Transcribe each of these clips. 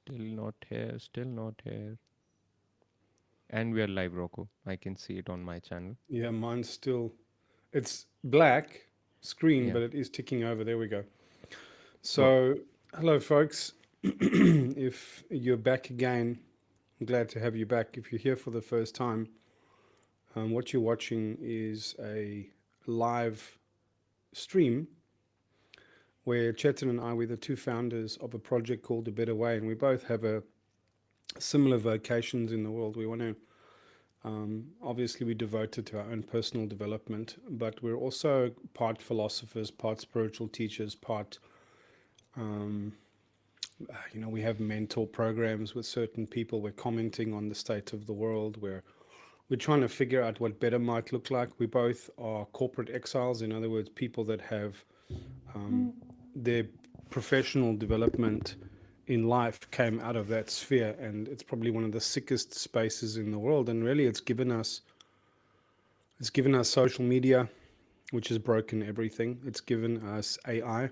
Still not here, still not here. And we are live, Rocco. I can see it on my channel. Yeah, mine's still. It's black screen, Yeah. but it is ticking over. There we go. Well, So, hello, folks. If you're back again, I'm glad to have you back. If you're here for the first time, what you're watching is a live stream where Chetan and I, we're the two founders of a project called A Better Way, and we both have a similar vocations in the world. We want to obviously, we're devoted to our own personal development, but we're also part philosophers, part spiritual teachers, part, um, we have mentor programs with certain people. We're commenting on the state of the world. We're trying to figure out what better might look like. We both are corporate exiles, in other words, people that have their professional development in life came out of that sphere, and it's probably one of the sickest spaces in the world. And really, it's given us social media, which has broken everything. It's given us AI,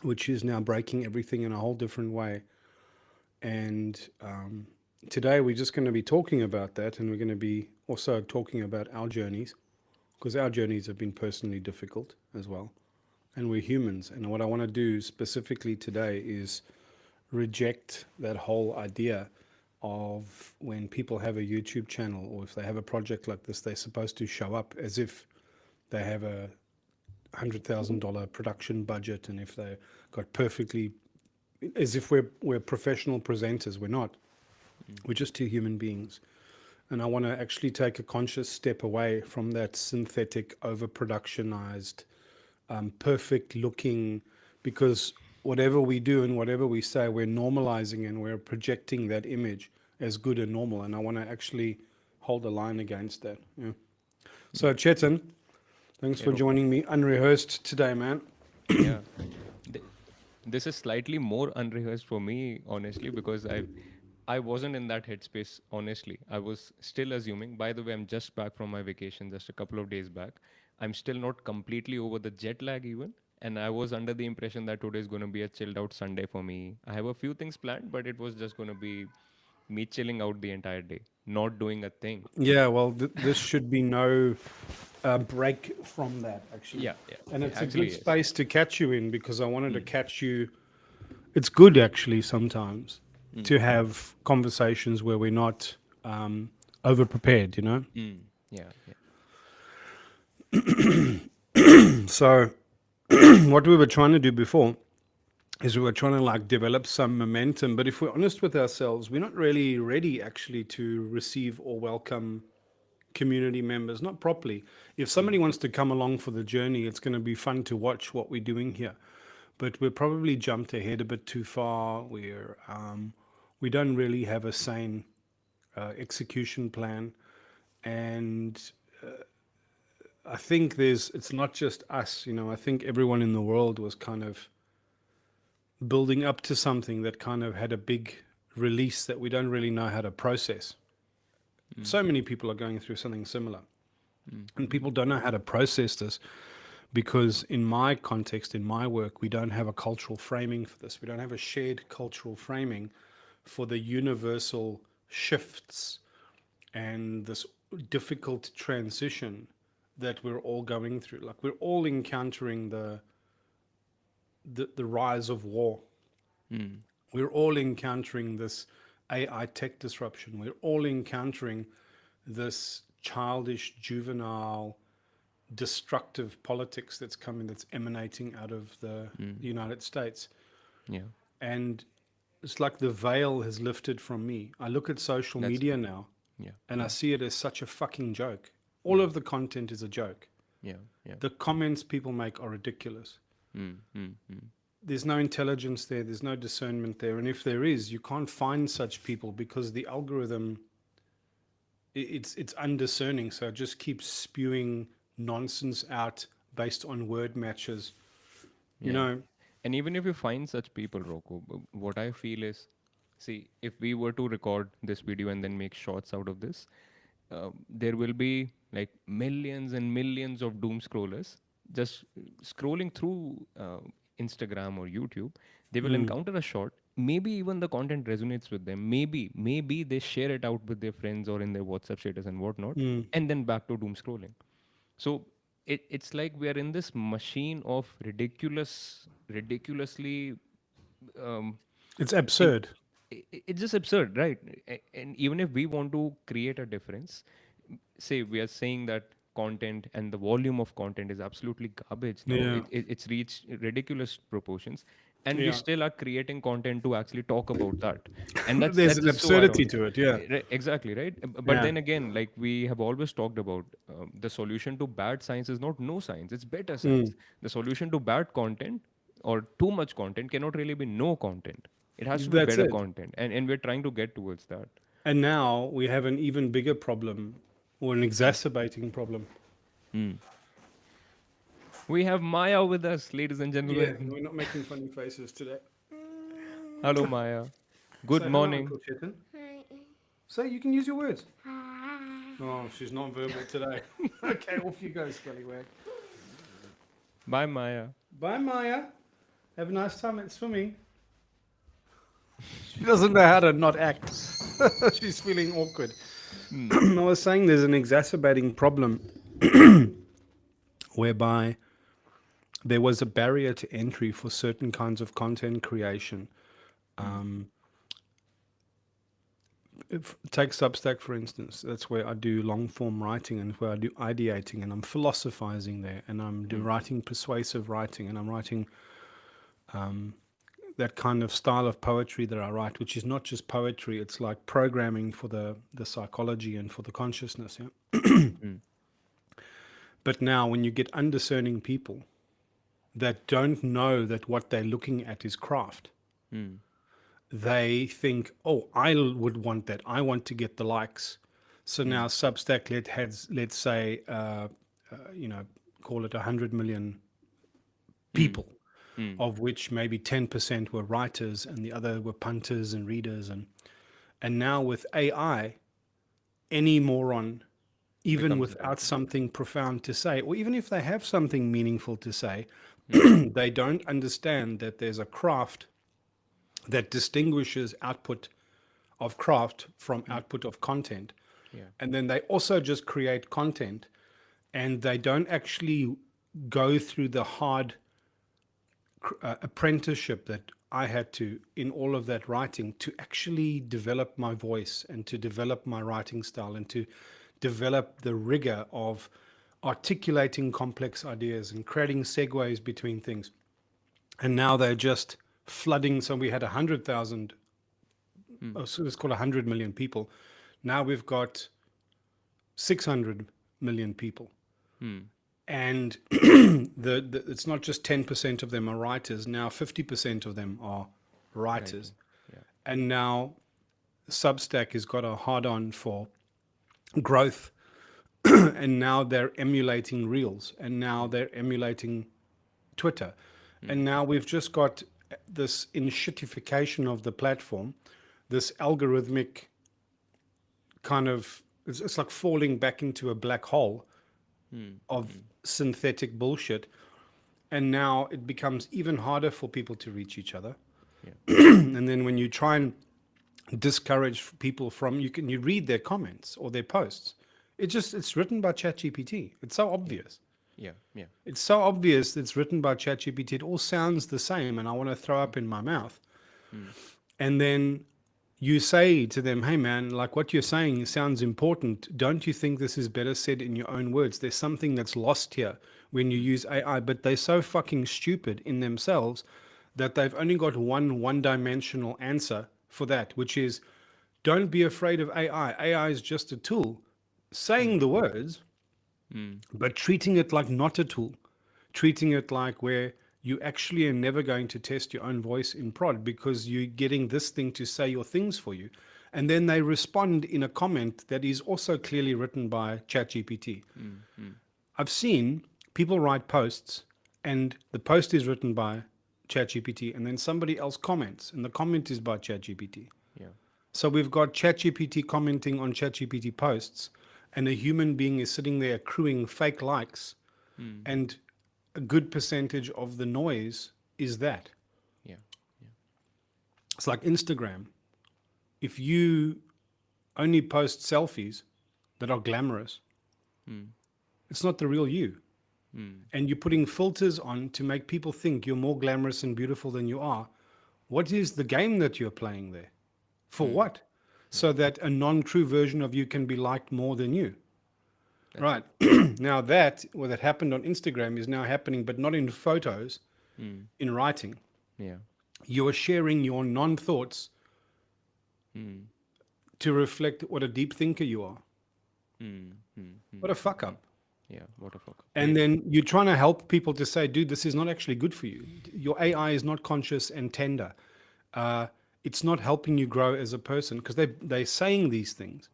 which is now breaking everything in a whole different way. And today we're just going to be talking about that, and we're going to be also talking about our journeys, because our journeys have been personally difficult as well. And we're humans. And what I want to do specifically today is reject that whole idea of when people have a YouTube channel or if they have a project like this, they're supposed to show up as if they have a $100,000 production budget, and if they got perfectly, as if we're professional presenters. We're not. mm, We're just two human beings. And I want to actually take a conscious step away from that synthetic, overproductionized, perfect looking, because whatever we do and whatever we say, we're normalizing and we're projecting that image as good and normal. And I want to actually hold a line against that. Yeah. mm. So, Chetan, thanks Yeah, for Rocco. joining me unrehearsed today, man. Yeah. Th- this is slightly more unrehearsed for me, honestly, because I wasn't in that headspace, honestly. I was still assuming. By the way, I'm just back from my vacation just a couple of days back. I'm still not completely over the jet lag, even. And I was under the impression that today is going to be a chilled out Sunday for me. I have a few things planned, but it was just going to be me chilling out the entire day, not doing a thing. Yeah, well, this should be no break from that, actually. Yeah, yeah, And yeah, it's a good actually, yes. space to catch you in, because I wanted to Mm, catch you. It's good, actually, sometimes mm, to have conversations where we're not over prepared, you know? mm. Yeah, yeah. So, what we were trying to do before is we were trying to like develop some momentum. But if we're honest with ourselves, we're not really ready actually to receive or welcome community members, not properly. If somebody Mm, wants to come along for the journey, it's going to be fun to watch what we're doing here. But we're probably jumped ahead a bit too far. We don't really have a sane execution plan, and I think it's not just us. I think everyone in the world was kind of building up to something that kind of had a big release that we don't really know how to process. mm, So many people are going through something similar, mm, and mm, people don't know how to process this, because in my context, in my work, we don't have a cultural framing for this. We don't have a shared cultural framing for the universal shifts and this difficult transition that we're all going through. Like, we're all encountering the rise of war. mm. We're all encountering this AI tech disruption. We're all encountering this childish, juvenile, destructive politics that's coming, that's emanating out of the Mm. United States. Yeah, And it's like the veil has lifted from me. I look at social that's media good. now Yeah, and I yeah, see it as such a fucking joke. All yeah, of the content is a joke. yeah, yeah. The comments people make are ridiculous. Mm, mm, mm. There's no intelligence there, there's no discernment there. And if there is, you can't find such people, because the algorithm, it's undiscerning. So it just keeps spewing nonsense out based on word matches. You Yeah. know, And even if you find such people, Rocco, what I feel is, see, if we were to record this video and then make shorts out of this, there will be like millions and millions of doom scrollers just scrolling through Instagram or YouTube, they will Mm. encounter a short. Maybe even the content resonates with them. Maybe they share it out with their friends or in their WhatsApp status and whatnot, Mm. and then back to doom scrolling. So it's like we are in this machine of ridiculously um, It's in absurd. it's just absurd, right? And even if we want to create a difference, say we are saying that content and the volume of content is absolutely garbage now. Yeah. It's reached ridiculous proportions, and we Yeah. still are creating content to actually talk about that, and There's that's an just so absurdity ironic. to it. Yeah. Exactly right. But Yeah. then again, like we have always talked about, the solution to bad science is not no science; it's better Mm. science. The solution to bad content or too much content cannot really be no content. It has to be That's better it. content, and we're trying to get towards that. And now we have an even bigger problem, or an exacerbating problem. Hmm. We have Maya with us, ladies and Yeah, gentlemen. we're not making funny faces today. Hello, Maya. Good Say hello, morning. Uncle Chetan. Say, you can use your words. Oh, she's not verbal today. Okay, off you go, Scallywag. Bye, Maya. Bye, Maya. Have a nice time at swimming. She doesn't know how to not act. She's feeling awkward. Hmm. I was saying there's an exacerbating problem whereby there was a barrier to entry for certain kinds of content creation. Hmm. Take Substack, for instance. That's where I do long form writing and where I do ideating and I'm philosophizing there and I'm Hmm. writing persuasive writing and I'm writing that kind of style of poetry that I write, which is not just poetry, it's like programming for the psychology and for the consciousness. Yeah? Hmm. But now, when you get undiscerning people that don't know that what they're looking at is craft, Hmm. they think, oh, I would want that. I want to get the likes. So Hmm. now Substack let's say, you know, call it 100 million Hmm. people, Hmm. of which maybe 10% were writers and the other were punters and readers. And now with AI, any moron, even Becomes a without writer. something profound to say, or even if they have something meaningful to say, Hmm. they don't understand that there's a craft that distinguishes output of craft from Hmm. output of content. Yeah. And then they also just create content and they don't actually go through the hard apprenticeship that I had to in all of that writing to actually develop my voice and to develop my writing style and to develop the rigor of articulating complex ideas and creating segues between things. And now they're just flooding. So we had 100,000, Hmm. oh, so let's call 100 million people. Now we've got 600 million people. Hmm. And it's not just 10% of them are writers. Now 50% of them are writers. Writing. Yeah. And now Substack has got a hard on for growth. And now they're emulating Reels. And now Hmm. they're emulating Twitter. Hmm. And now we've just got this enshittification of the platform, this algorithmic kind of, it's like falling back into a black hole Hmm. of Hmm. synthetic bullshit. And now it becomes even harder for people to reach each other. Yeah. And then when you try and discourage people from, you read their comments or their posts, it's written by ChatGPT. It's so Yeah. obvious. Yeah. Yeah. It's so obvious that it's written by ChatGPT. It all sounds the same, and I want to throw Hmm. up in my mouth. Hmm. And then you say to them, hey man, like what you're saying sounds important. Don't you think this is better said in your own words? There's something that's lost here when you Hmm. use AI, but they're so fucking stupid in themselves that they've only got one dimensional answer for that, which is don't be afraid of AI. AI is just a tool. Hmm. Saying the words, Hmm. but treating it like not a tool, treating it like where you actually are never going to test your own voice in prod because you're getting this thing to say your things for you. And then they respond in a comment that is also clearly written by ChatGPT. Hmm. Hmm. I've seen people write posts and the post is written by ChatGPT and then somebody else comments and the comment is by ChatGPT. Yeah. So we've got ChatGPT commenting on ChatGPT posts and a human being is sitting there accruing fake likes Hmm. and a good percentage of the noise is that. Yeah. Yeah. It's like Instagram. If you only post selfies that are glamorous, Mm. it's not the real you. Mm. And you're putting filters on to make people think you're more glamorous and beautiful than you are. What is the game that you're playing there? For Mm. what? Yeah. So that a non true version of you can be liked more than you. That's Right. it. Now, that, what that happened on Instagram is now happening, but not in photos, Mm. in writing. Yeah. You are sharing your non thoughts Mm. to reflect what a deep thinker you are. Mm. Mm. What Mm. a fuck Mm. up. Yeah. What a fuck up. And Really. then you're trying to help people to say, dude, this is not actually good for you. Your AI is not conscious and tender. Uh, it's not helping you grow as a person because they're saying these things.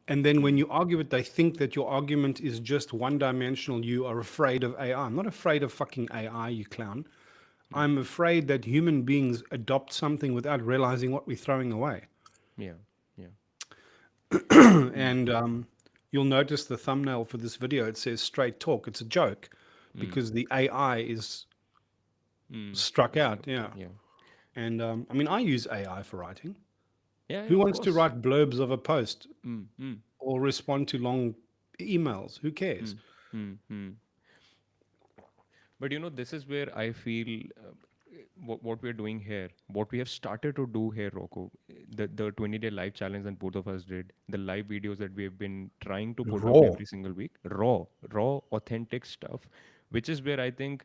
And then when Mm. you argue it, they think that your argument is just one dimensional. You are afraid of AI. I'm not afraid of fucking AI, you clown. Mm. I'm afraid that human beings adopt something without realizing what we're throwing away. Yeah. Yeah. Mm. And you'll notice the thumbnail for this video, it says straight talk. It's a joke Mm. because the AI is Mm. struck Messing out. up. Yeah. Yeah. And I mean, I use AI for writing. Yeah. Yeah. Who Of wants to course. write blurbs of a post Mm. Mm. or respond to long emails? Who cares? Mm. Mm. Mm. But this is where I feel what we're doing here, what we have started to do here, Rocco, the 20-day live challenge that both of us did, the live videos that we have been trying to put out Raw. every single week, raw, authentic stuff, which is where I think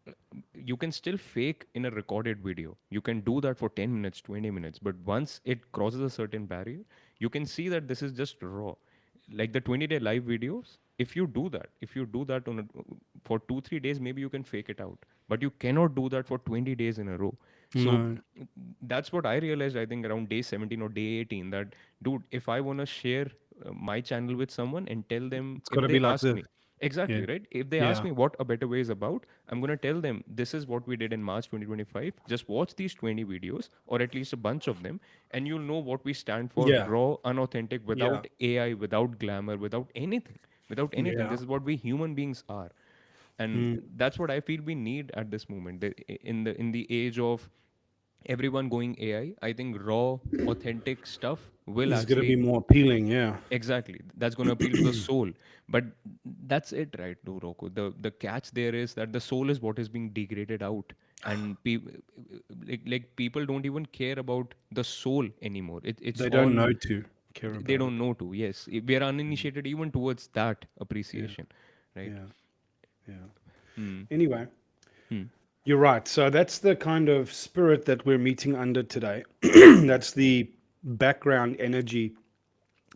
uh, you can still fake in a recorded video. You can do that for 10 minutes, 20 minutes, but once it crosses a certain barrier, you can see that this is just raw. Like the 20-day live videos, if you do that for 2 3 days, maybe you can fake it out, but you cannot do that for 20 days in a row. So No, that's what I realized, I think around day 17 or day 18, that dude, if I want to share my channel with someone and tell them, it's got if to they be like ask this. me, Yeah. exactly, right, if they ask Yeah. me what a better way is about, I'm going to tell them this is what we did in March 2025. Just watch these 20 videos, or at least a bunch of them, and you'll know what we stand for: Yeah. raw, unauthentic, Yeah. without AI, without glamour, without anything. Yeah. This is what we human beings are. And Mm. that's what I feel we need at this moment. In the age of everyone going AI, I think raw, authentic stuff will Is going to actually, be more appealing. Yeah. exactly, that's going to appeal to the soul. But that's it, right, do Roku. The catch there is that the soul is what is being degraded out, and like people don't even care about the soul anymore. It's They don't all, know to care they about it. don't know to. Yes, we are uninitiated even towards that Yeah. appreciation, right? Yeah. Yeah. Hmm. Anyway, Hmm. you're right. So that's the kind of spirit that we're meeting under today. That's the background energy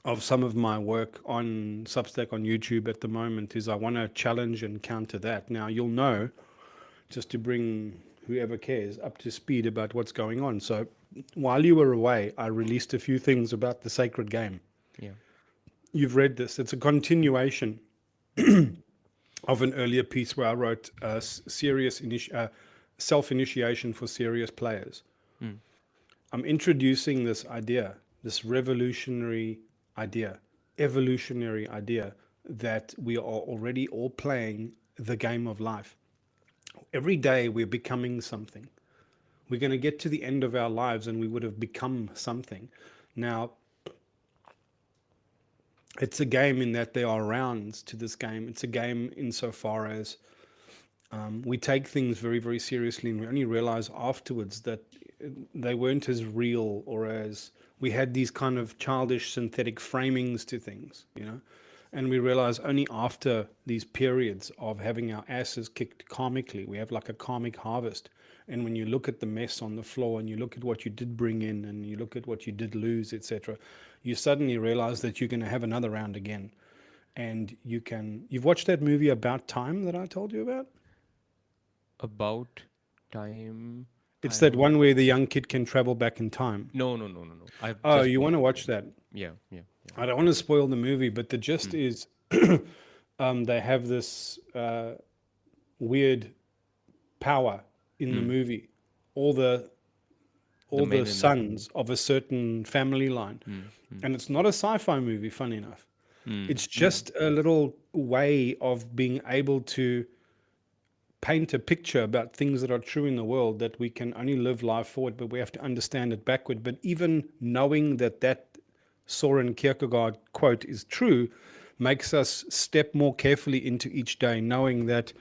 of some of my work on Substack on YouTube at the moment is I want to challenge and counter that. Now you'll know, just to bring whoever cares up to speed about what's going on. So while you were away, I released a few things about the sacred game. Yeah. You've read this. It's a continuation Hmm. of an earlier piece where I wrote self-initiation for serious players. Hmm. I'm introducing this idea, this revolutionary idea, evolutionary idea, that we are already all playing the game of life. Every day we're becoming something. We're going to get to the end of our lives and we would have become something. Now, it's a game in that there are rounds to this game. It's a game insofar as we take things very, very seriously, and we only realize afterwards that they weren't as real, or as we had these kind of childish synthetic framings to things. And we realize only after these periods of having our asses kicked karmically, we have like a karmic harvest. And when you look at the mess on the floor and you look at what you did bring in and you look at what you did lose, etc., you suddenly realize that you're going to have another round again. And you've watched that movie About Time that I told you about? About time. It's I that don't. one where the young kid can travel back in time. No, no, no, no, no. I've Oh, just you want watched to it. watch that? Yeah, yeah, yeah. I don't want to spoil the movie, but the gist Hmm. is they have this weird power in the Hmm. movie. All the The all the men in the movie. sons of a certain family line, Hmm. Hmm. and it's not a sci-fi movie. Funny enough, Hmm. it's Hmm. just a little way of being able to paint a picture about things that are true in the world, that we can only live life forward, but we have to understand it backward. But even knowing that that Soren Kierkegaard quote is true makes us step more carefully into each day, knowing that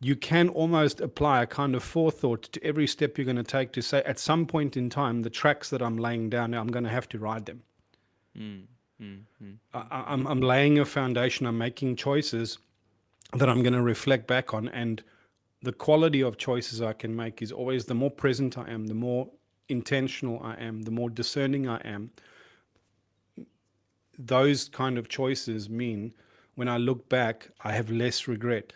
you can almost apply a kind of forethought to every step you're going to take, to say at some point in time, the tracks that I'm laying down now, I'm going to have to ride them. Mm, mm, mm, I, mm, I'm, I'm laying a foundation, I'm making choices that I'm going to reflect back on. And the quality of choices I can make is always, the more present I am, the more intentional I am, the more discerning I am. Those kind of choices mean when I look back, I have less regret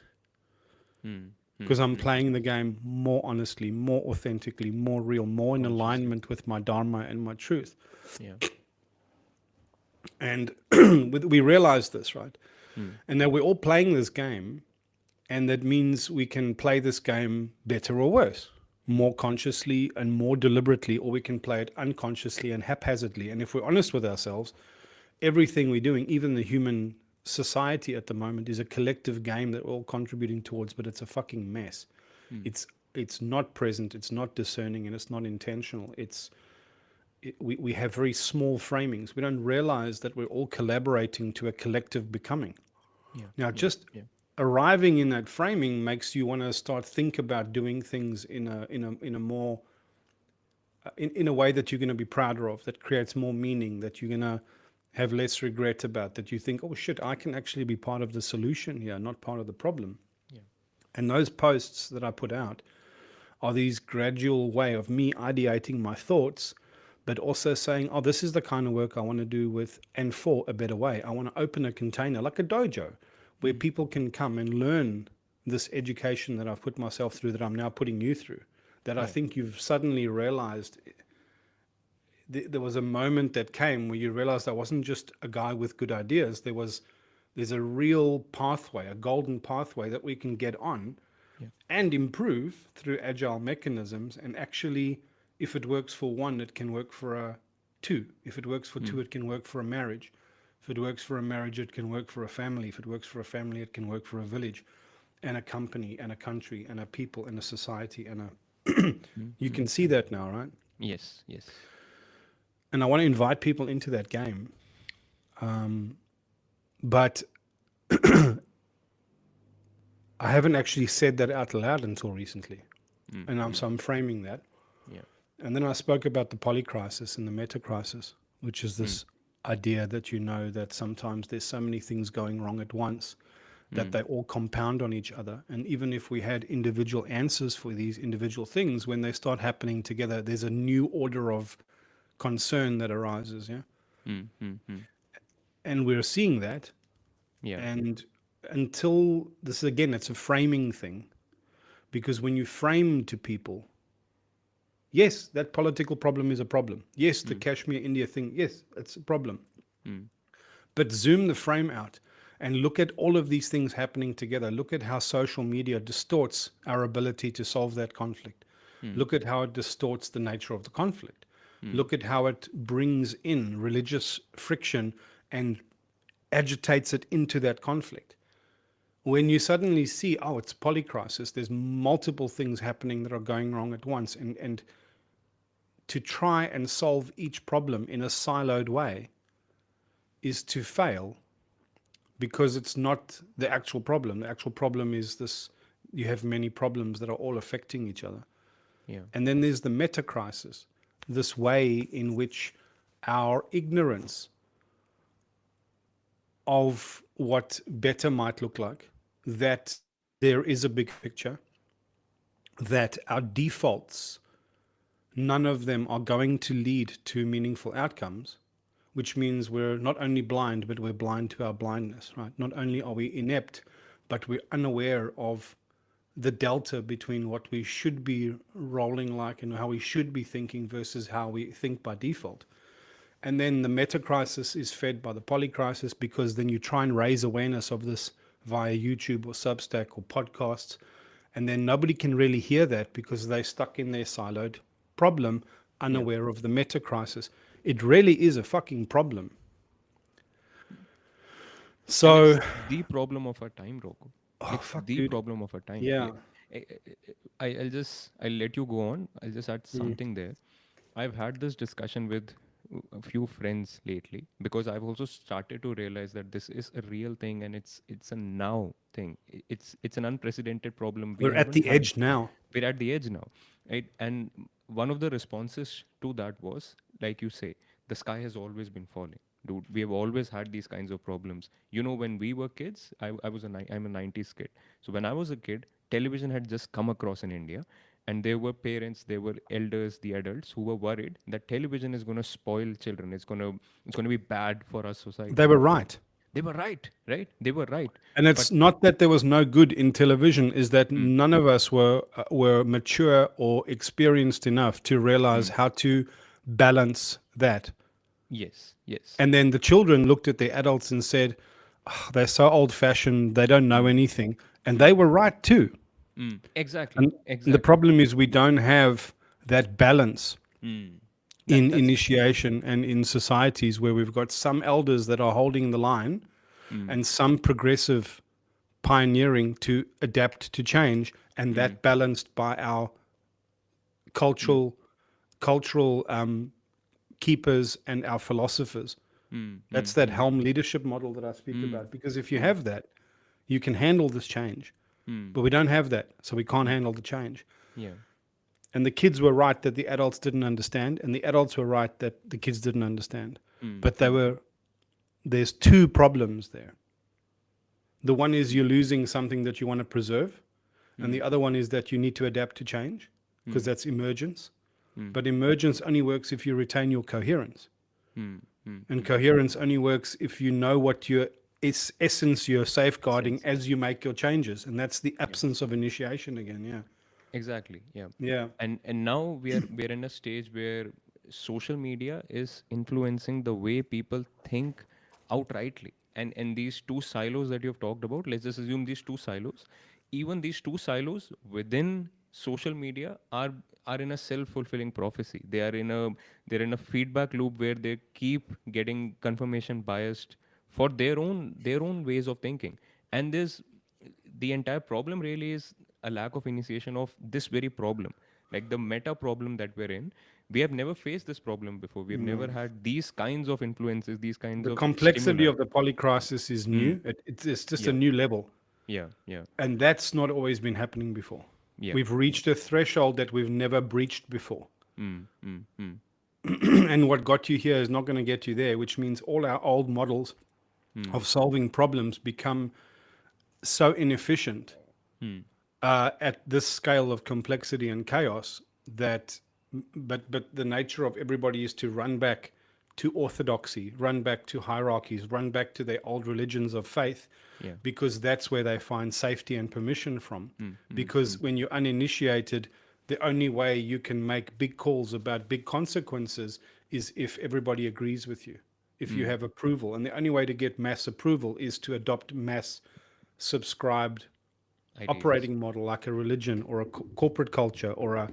mm, because mm, I'm mm. playing the game more honestly, more authentically, more real, more in Consciously. alignment with my Dharma and my truth. Yeah. And we realize this, right? Mm, And that we're all playing this game, and that means we can play this game better or worse, mm, more consciously and more deliberately, or we can play it unconsciously and haphazardly. And if we're honest with ourselves, everything we're doing, even the human society at the moment, is a collective game that we're all contributing towards, but it's a fucking mess. mm. It's not present, it's not discerning, and it's not intentional. We have very small framings. We don't realize that we're all collaborating to a collective becoming. Yeah. Now, Yeah. just Yeah. arriving in that framing makes you want to start think about doing things in a more in a way that you're going to be prouder of, that creates more meaning, that you're going to have less regret about, that you think, oh shit, I can actually be part of the solution here, not part of the problem. Yeah. And those posts that I put out are these gradual way of me ideating my thoughts, but also saying, oh, this is the kind of work I want to do with and for a better way. I want to open a container like a dojo where Mm. people can come and learn this education that I've put myself through, that I'm now putting you through. That I Right. think you've suddenly realized, there was a moment that came where you realized I wasn't just a guy with good ideas. There's a real pathway, a golden pathway that we can get on Yeah. and improve through agile mechanisms. And actually, if it works for one, it can work for a two. If it works for Mm. two, it can work for a marriage. If it works for a marriage, it can work for a family. If it works for a family, it can work for a village and a company and a country and a people and a society and a Mm. you Mm. can see Mm. that now, right? Yes. Yes. And I want to invite people into that game. But I haven't actually said that out loud until recently. Mm. And Mm. so I'm framing that. Yeah. And then I spoke about the polycrisis and the meta crisis, which is Mm. this idea that you know that sometimes there's so many things going wrong at once that Mm. they all compound on each other. And even if we had individual answers for these individual things, when they start happening together, there's a new order of concern that arises. Yeah. Mm. Mm. Mm. And we're seeing that. Yeah. And until this, again, it's a framing thing, because when you frame to people, yes, that political problem is a problem. Yes, the Mm. Kashmir India thing, yes, it's a problem. Mm. But zoom the frame out and look at all of these things happening together. Look at how social media distorts our ability to solve that conflict. Mm. Look at how it distorts the nature of the conflict. Mm. Look at how it brings in religious friction and agitates it into that conflict. When you suddenly see, oh, it's polycrisis, there's multiple things happening that are going wrong at once, and to try and solve each problem in a siloed way is to fail, because it's not the actual problem. The actual problem is this: you have many problems that are all affecting each other. Yeah. And then there's the meta crisis, this way in which our ignorance of what better might look like, that there is a big picture, that our defaults, none of them are going to lead to meaningful outcomes, which means we're not only blind, but we're blind to our blindness, right? Not only are we inept, but we're unaware of the delta between what we should be rolling like and how we should be thinking versus how we think by default. And then the meta crisis is fed by the poly crisis, because then you try and raise awareness of this via YouTube or Substack or podcasts. And then nobody can really hear that because they're stuck in their siloed problem, Yeah. unaware of the meta crisis. It really is a fucking problem. And So, it's the problem of our time, Rocco. Oh It's fuck, the dude. problem of our time. Yeah. I'll let you go on. I'll just add Mm. something there. I've had this discussion with a few friends lately because I've also started to realize that this is a real thing and it's a now thing. It's an unprecedented problem. We We're at haven't the had. edge now. We're at the edge now, right? And one of the responses to that was, like you say, the sky has always been falling. Dude, we have always had these kinds of problems. When we were kids, I'm a 90s kid. So when I was a kid, television had just come across in India, and there were parents, there were elders, the adults who were worried that television is going to spoil children. It's going to be bad for our They society. were right. They were right, right? They were right. And it's But not that there was no good in television, is that mm, none of us were mature or experienced enough to realize mm, how to balance that. yes, yes. And then the children looked at the adults and said, "Ah, they're so old fashioned, they don't know Mm, anything." And they mm, were right too. exactly, And the exactly. problem is we don't have that balance Mm. in That's the initiation and in societies where we've got some elders that are holding the line mm, and some progressive pioneering to adapt to change, and mm, that balanced by our mm, cultural cultural keepers and our philosophers. mm, That's mm, that mm, helm leadership model that I speak mm, about. Because if you mm, have that, you can handle this change. mm, But we don't have that, so we can't mm, handle the change. yeah. And the kids were right that the adults didn't understand, and the adults were right that the kids didn't understand. Mm, But mm, there's two problems there. The one is you're losing something that you want to preserve, and mm, the other one is that you need to adapt to change, because mm, that's emergence. mm, But emergence only works if you retain your coherence. mm, mm, And mm. coherence only works if you know what your essence you're safeguarding Sense as is. you make your changes. And that's the Yeah. absence of initiation again. Yeah. Exactly. Yeah. Yeah. And now we're in a stage where social media is influencing the way people think outrightly. And these two silos that you've talked about, let's just assume these two silos, even these two silos within social media are in a self-fulfilling prophecy. They're in a feedback loop where they keep getting confirmation biased for their own ways of thinking. And the entire problem really is a lack of initiation of this very problem, like the meta problem that we're in. We have never faced this problem before. We have never had these kinds of influences, these kinds The of complexity stimuli. of the polycrisis is Mm. new. It's just a Yeah, new level. yeah, yeah, And that's not always been happening before. yeah. We've reached a threshold that we've never breached before. Mm, mm, mm, And what got you here is not going to get you there, which means all our old models mm, of solving problems become so inefficient mm, at this scale of complexity and chaos that but the nature of everybody is to run back to orthodoxy, run back to hierarchies, run back to their old religions of faith, yeah. because that's where they find safety and permission from. Mm, mm, Because mm, when you're uninitiated, the only way you can make big calls about big consequences is if everybody agrees with you, if you mm. have approval. And the only way to get mass approval is to adopt mass subscribed Ideas. operating model, like a religion or a corporate culture or a,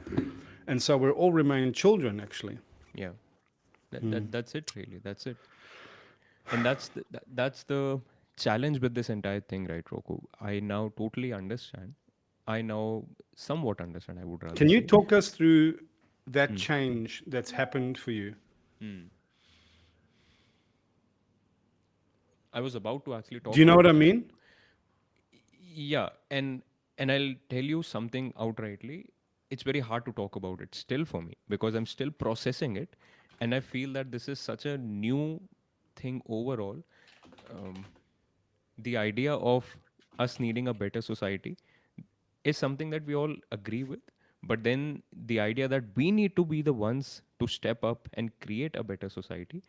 and so we're all remaining children actually. Yeah. That's it really. That's it. And that's the challenge with this entire thing, right, Roku? I now totally understand. I now somewhat understand, I would rather Can you say. talk us through that Mm, change that's happened for you? mm. I was about to actually Do talk you know about what I that. mean? Yeah, and I'll tell you something outrightly. It's very hard to talk about it still for me because I'm still processing it, and I feel that this is such a new thing overall. Um, the idea of us needing a better society is something that we all agree with, but then the idea that we need to be the ones to step up and create a better society,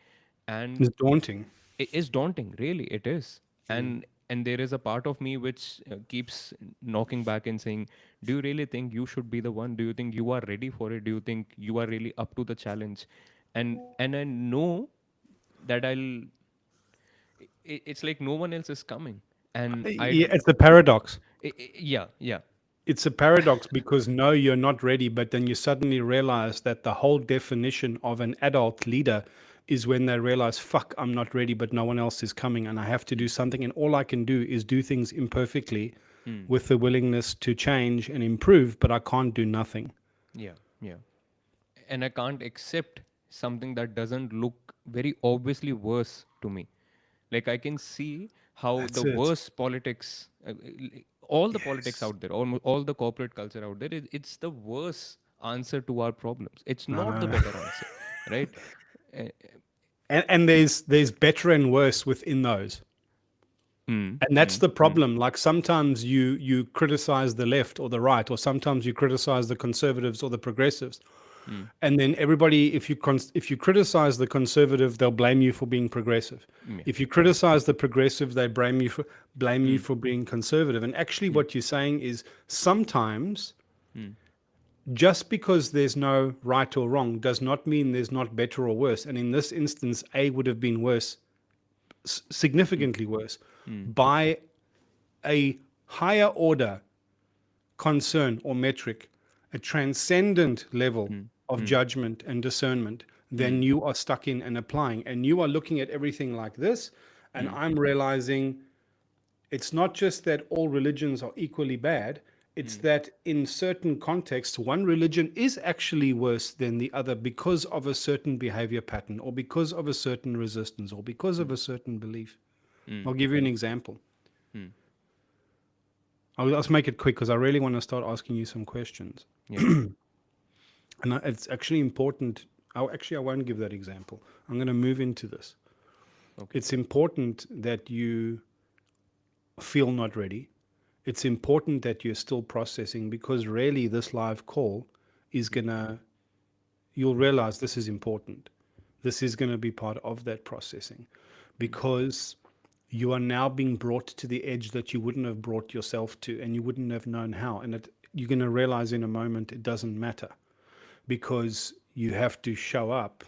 and It's daunting. it is daunting, really it is. And there is a part of me which keeps knocking back and saying, do you really think you should be the one? Do you think you are ready for it? Do you think you are really up to the challenge? And I know that it's like no one else is coming, and I Yeah, it's a paradox. yeah, yeah. It's a paradox because no, you're not ready, but then you suddenly realize that the whole definition of an adult leader is when they realize, fuck, I'm not ready, but no one else is coming and I have to do Mm, something. And all I can do is do things imperfectly, Hmm. with the willingness to change and improve, but I can't do nothing. Yeah. Yeah. And I can't accept something that doesn't look very obviously worse to me. Like I can see how the That's it. worst politics, all the politics Yes. out there, almost all the corporate culture out there, it's the worst answer to our problems. It's I not the know. better answer, right? Uh, And there's better and worse within those. mm, And that's mm, the mm, problem. Like sometimes you criticize the left or the right, or sometimes you criticize the conservatives or the progressives. mm, And then everybody, if you criticize the conservative, they'll blame you for being progressive. yeah, If you yeah, criticize the progressive, they blame you mm, for being conservative. And actually, mm, what you're saying is sometimes mm, just because there's no right or wrong does not mean there's not better or worse. And in this instance, A would have been worse, mm, significantly worse, mm, by a higher order concern or metric, a transcendent level mm, of mm, judgment and discernment than mm, you are stuck in and applying. And you are looking at everything like this. And mm, I'm realizing it's not just that all religions are equally bad, it's mm, that in certain contexts, one religion is actually worse than the other because of a certain behavior pattern, or because of a certain resistance, or because of mm, a certain belief. mm, I'll give you an example. mm. I'll make it quick because I really want to start asking you some questions. Yeah. And it's actually important. I won't give that example. I'm going to move into this. Okay. It's important that you feel not ready. It's important that you're still processing, because really this live call is going to, you'll realize this is important. This is going to be part of that processing, Mm, because you are now being brought to the edge that you wouldn't have brought yourself to, and you wouldn't have known how. And you're going to realize in a moment it doesn't matter, because you have to show up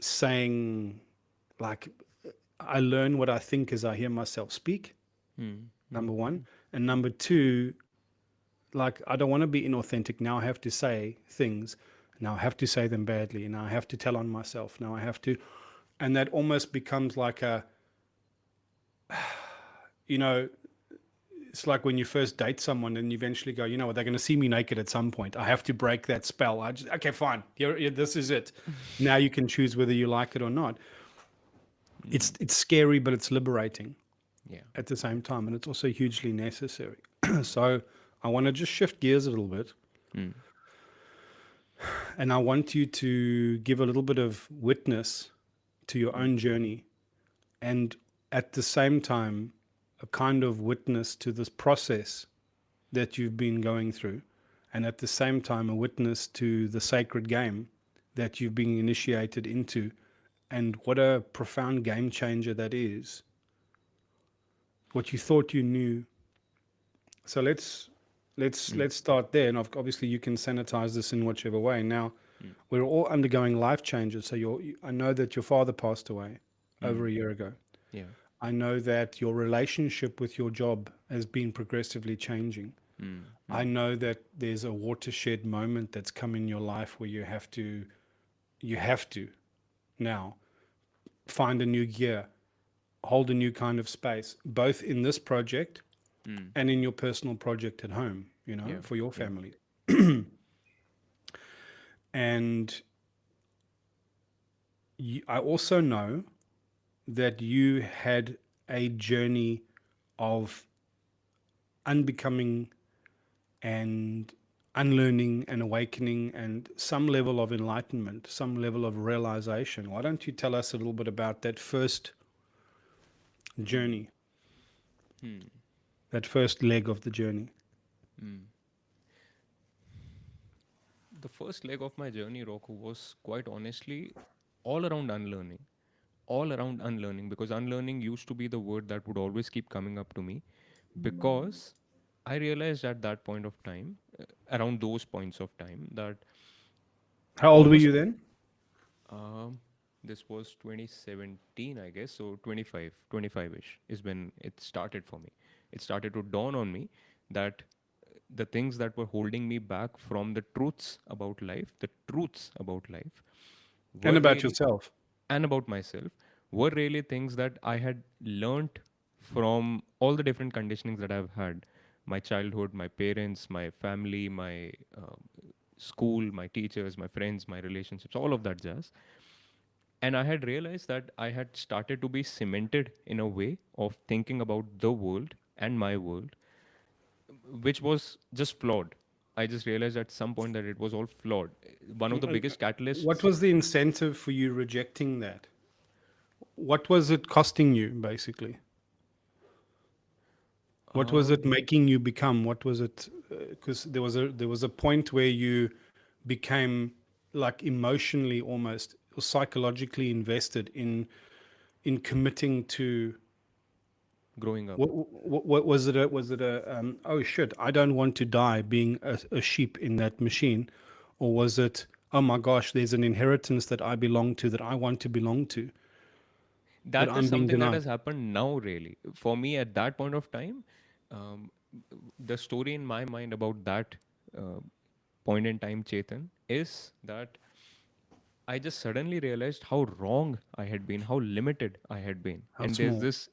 saying, like, I learn what I think as I hear myself speak, mm, mm, number one. mm, And number two, like, I don't want to be inauthentic. Now I have to say things. Now I have to say them badly. Now I have to tell on myself. Now I have to. And that almost becomes like a, you know, it's like when you first date someone and you eventually go, you know what, they're going to see me naked at some point. I have to break that spell. Okay, fine. This is it. Now you can choose whether you like it or not. mm. It's scary, but it's liberating Yeah. at the same time, and it's also hugely necessary. So I want to just shift gears a little bit, Mm, and I want you to give a little bit of witness to your mm, own journey, and at the same time, a kind of witness to this process that you've been going through, and at the same time, a witness to the sacred game that you've been initiated into, and what a profound game changer that is. What you thought you knew. So mm, let's start there, and obviously you can sanitize this in whichever way. Now, mm, we're all undergoing life changes. So I know that your father passed away over mm. a year ago. Yeah. I know that your relationship with your job has been progressively changing. Mm, I mm, know that there's a watershed moment that's come in your life where you have to now find a new gear, hold a new kind of space, both in this project mm. and in your personal project at home, Yeah. for your Yeah. family. And I also know that you had a journey of unbecoming and unlearning and awakening and some level of enlightenment, some level of realization. Why don't you tell us a little bit about that first Mm, journey, mm, that first leg of the journey? mm. The first leg of my journey, Rocco, was quite honestly all around unlearning. All around unlearning, because unlearning used to be the word that would always keep coming up to me, because I realized at that point of time, around those points of time, that How old were almost you then? um, this was 2017, I guess. So 25-ish is when it started for me. It started to dawn on me that the things that were holding me back from the truths about life, And were about really, yourself. and about myself, were really things that I had learnt from all the different conditionings that I've had, my childhood, my parents, my family, my school, my teachers, my friends, my relationships, all of that jazz. And I had realized that I had started to be cemented in a way of thinking about the world and my world, which was just flawed. I just realized at some point that it was all flawed. One of the Uh, biggest What catalysts, was the incentive for you rejecting that? What was it costing you, basically? What was it um, making you become? What was it? Because there was a point where you became like emotionally almost or psychologically invested in committing to growing up. what was it? Oh shit! I don't want to die being a sheep in that machine, or was it? Oh my gosh! There's an inheritance that I belong to that I want to belong to that That is I'm being something that has denied. happened now, really. For me, at that point of time, um, the story in my mind about that uh, point in time, Chetan, is that I just suddenly realized how wrong I had been, how limited I had been. How And there's small? this,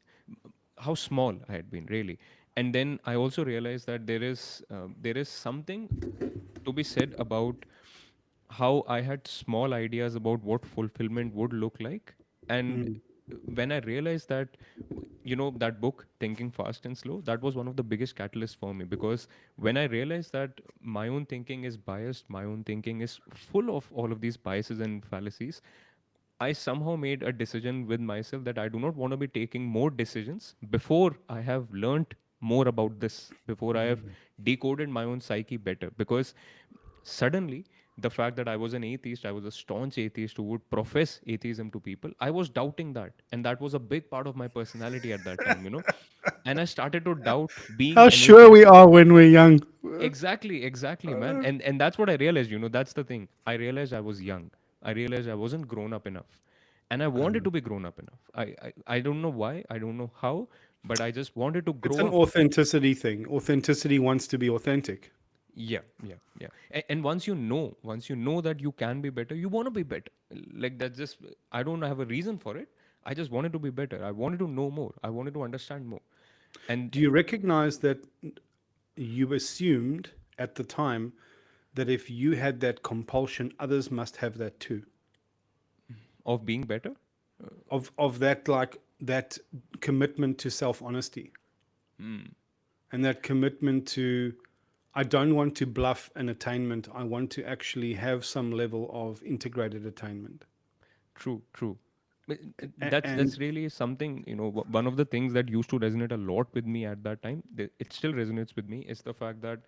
how small I had been, really. And then I also realized that there is something to be said about how I had small ideas about what fulfillment would look like. And Mm. when I realized that, that book, Thinking Fast and Slow, that was one of the biggest catalysts for me, because when I realized that my own thinking is biased, my own thinking is full of all of these biases and fallacies, I somehow made a decision with myself that I do not want to be taking more decisions before I have learnt more about this, before I have decoded my own psyche better. Because suddenly, the fact that I was an atheist, I was a staunch atheist who would profess atheism to people, I was doubting that. And that was a big part of my personality at that time. And I started to doubt being How an sure we atheist. are when we're young. Exactly, man. And that's what I realized, that's the thing. I realized I was young. I realized I wasn't grown up enough. And I wanted to be grown up enough. I don't know why, I don't know how, but I just wanted to It's grow an up. authenticity thing. Authenticity wants to be authentic. Yeah. And once you know that you can be better, you want to be better. Like that's just, I don't have a reason for it. I just wanted to be better. I wanted to know more. I wanted to understand more. And Do you recognize that you assumed at the time that if you had that compulsion, others must have that too? of being better. Of that, like that commitment to self honesty and that commitment to, I don't want to bluff an attainment. I want to actually have some level of integrated attainment. True. But, And that's really something, one of the things that used to resonate a lot with me at that time, it still resonates with me, is the fact that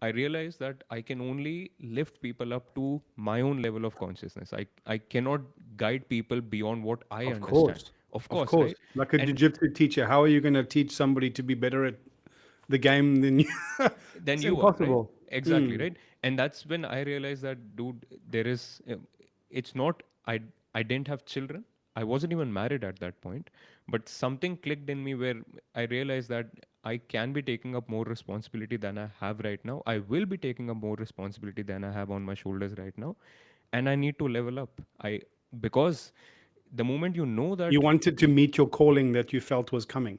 I realized that I can only lift people up to my own level of consciousness. I cannot guide people beyond what I of understand. course, Of of course, course, right? like a And jiu-jitsu teacher, how are you going to teach somebody to be better at the game than you? than It's you are, right? impossible. Exactly, Mm. right? And that's when I realized that, dude, there is, it's not, I didn't have children. I wasn't even married at that point, but something clicked in me where I realized that I can be taking up more responsibility than I have right now. I will be taking up more responsibility than I have on my shoulders right now, and I need to level up. Because the moment you know You that, wanted to meet your calling that you felt was coming.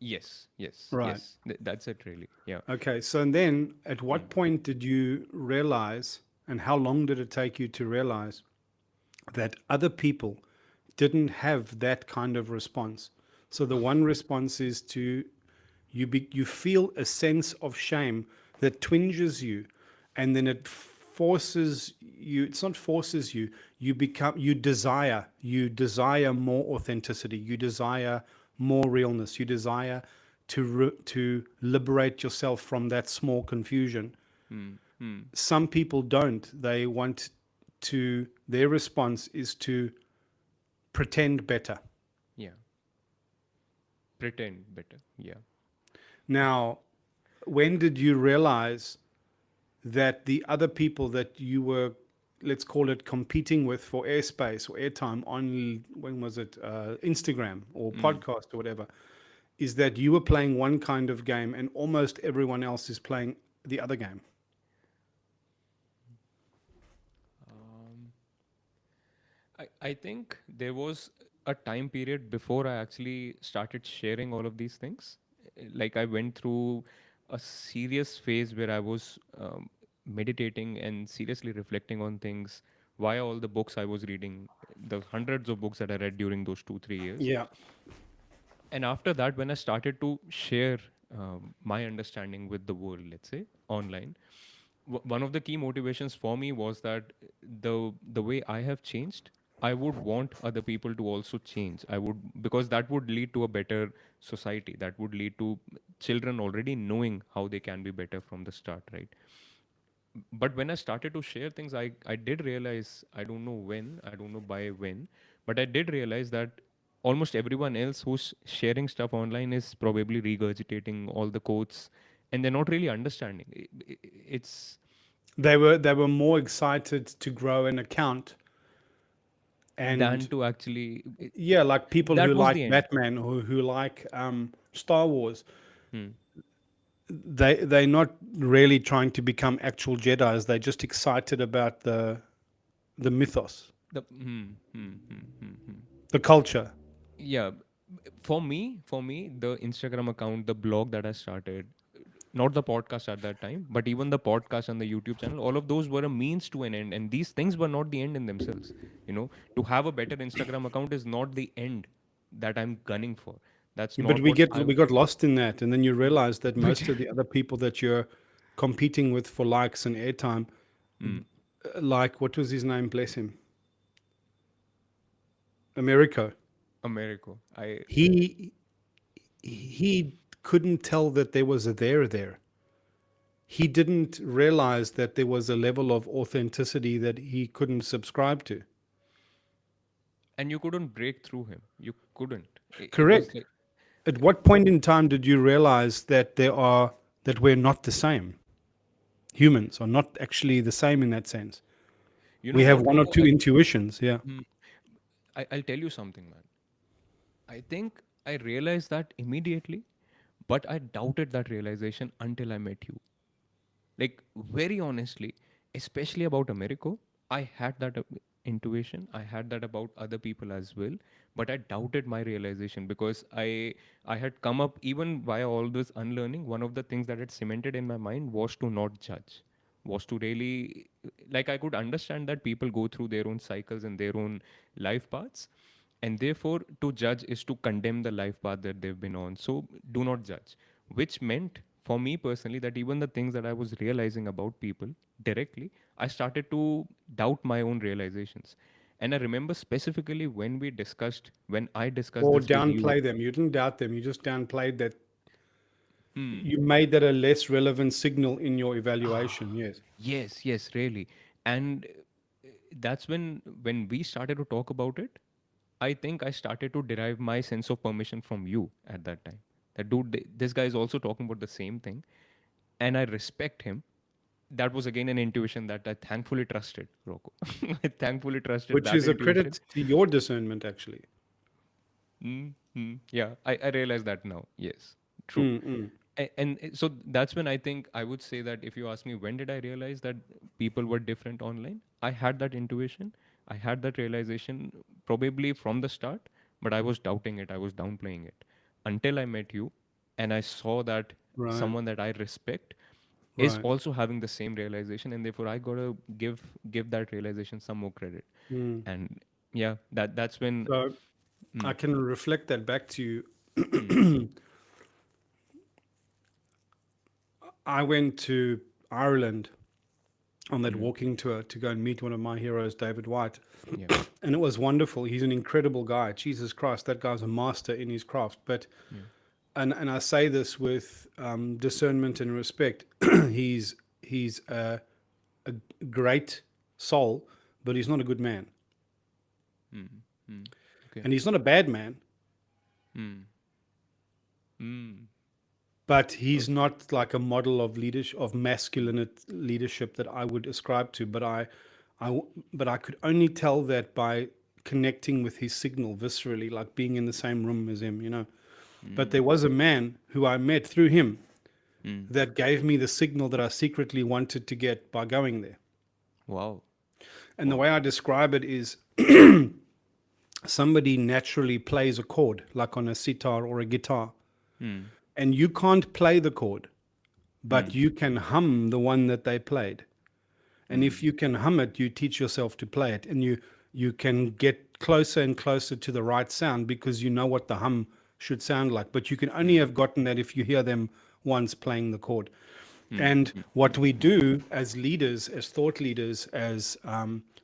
yes, Right. that's it, really. Yeah. Okay. So and then at what Mm. point did you realize, and how long did it take you to realize that other people didn't have that kind of response? So the one response is to you feel a sense of shame that twinges you, and then it forces you. It's not forces you. You desire more authenticity. You desire more realness. You desire to liberate yourself from that small confusion. Mm. Mm. Some people don't. They want to. Their response is to pretend better. Yeah. Pretend better. Yeah. Now, when did you realize that the other people that you were, let's call it, competing with for airspace or airtime on, when was it, Instagram or Mm. podcast or whatever, is that you were playing one kind of game and almost everyone else is playing the other game? Um, I think there was. a time period before I actually started sharing all of these things. Like I went through a serious phase where I was meditating and seriously reflecting on things via all the books I was reading, the hundreds of books that I read during those 2 3 years. Yeah. And after that, when I started to share my understanding with the world, let's say online, one of the key motivations for me was that the way I have changed, I would want other people to also change. I would, because that would lead to a better society, that would lead to children already knowing how they can be better from the start, right? But when I started to share things, I did realize, I don't know when, I don't know by when, but I did realize that almost everyone else who's sharing stuff online is probably regurgitating all the quotes, and they're not really understanding. It's They were more excited to grow an account, than and to actually yeah, like people who that was like the end. Batman or who like Star Wars, Hmm. they're not really trying to become actual Jedi's. They're just excited about the mythos, Hmm. the culture. Yeah, for me the Instagram account, the blog that I started, not the podcast at that time, but even the podcast and the YouTube channel, all of those were a means to an end, and these things were not the end in themselves. To have a better Instagram account is not the end that I'm gunning for. That's But not what I we got lost in that, and then you realize that which most of the other people that you're competing with for likes and airtime, mm, like what was his name? Bless him, America. America. I He couldn't tell that there was a there. He didn't realize that there was a level of authenticity that he couldn't subscribe to. And you couldn't break through him. You couldn't. It was Correct. like, At what point in time did you realize that that we're not the same? Humans are not actually the same in that sense. you know We have what, one or Rocco? two intuitions. Yeah. I'll tell you something, man. I think I realized that immediately, but I doubted that realization until I met you. Like, very honestly, especially about America, I had that intuition. I had that about other people as well, but I doubted my realization because I had come up even via all this unlearning. One of the things that had cemented in my mind was to not judge, was to really, like, I could understand that people go through their own cycles and their own life paths, and therefore to judge is to condemn the life path that they've been on. So do not judge, which meant for me personally that even the things that I was realizing about people directly, I started to doubt my own realizations. And I remember specifically when I discussed Or this with you. downplay them. You didn't doubt them. You just downplayed that. Hmm. You made that a less relevant signal in your evaluation. Ah, Yes. yes, really. And that's when we started to talk about it, I think I started to derive my sense of permission from you at that time. That dude, this guy is also talking about the same thing, and I respect him. That was again an intuition that I thankfully trusted, Rocco. I thankfully trusted Which that is a intuition. credit to your discernment, actually. Yeah, I realize that now. Yes, true. Mm-mm. So that's when I think I would say that if you ask me when did I realize that people were different online, I had that intuition, I had that realization probably from the start, but I was doubting it, I was downplaying it until I met you, and I saw that Right. someone that I respect is Right. also having the same realization, and therefore I gotta give that realization some more credit. Mm. And yeah, that's when. So I Mm, can reflect that back to mm, you. I went to Ireland on that mm, walking tour to go and meet one of my heroes, David White. yeah, And it was wonderful. He's an incredible guy. Jesus Christ, that guy's a master in his craft. But yeah. and I say this with discernment and respect. He's a great soul, but he's not a good man, Mm, mm, okay. and he's not a bad man, Mm, mm, but he's okay. not like a model of leadership, of masculine leadership that I would ascribe to. I, but I could only tell that by connecting with his signal viscerally, like being in the same room as him. But there Mm, was a man who I met through him mm. that gave me the signal that I secretly wanted to get by going there. Wow. And the Wow. way I describe it is somebody naturally plays a chord, like on a sitar or a guitar, mm, and you can't play the chord, but mm, you can hum the one that they played. And mm, if you can hum it, you teach yourself to play it, and you can get closer and closer to the right sound because you know what the hum should sound like. But you can only mm, have gotten that if you hear them once playing the chord. mm, And mm, what we do as leaders, as thought leaders, as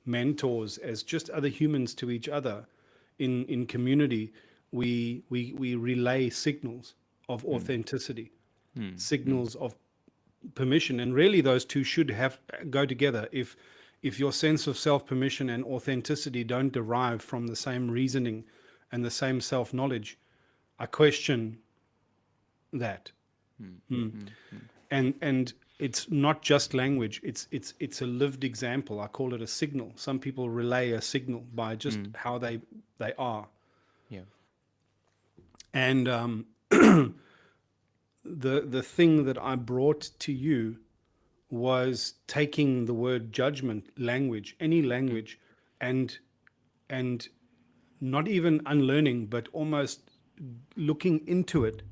mentors, as just other humans to each other in community, we relay signals of mm, authenticity, mm, mm, signals of permission, and really those two should have go together. If your sense of self permission and authenticity don't derive from the same reasoning and the same self knowledge, I question that. mm, mm, mm, And it's not just language, it's a lived example. I call it a signal. Some people relay a signal by just mm, how they are. yeah. And the thing that I brought to you was taking the word judgment, language, any Mm, language, and and not even unlearning, but almost looking into it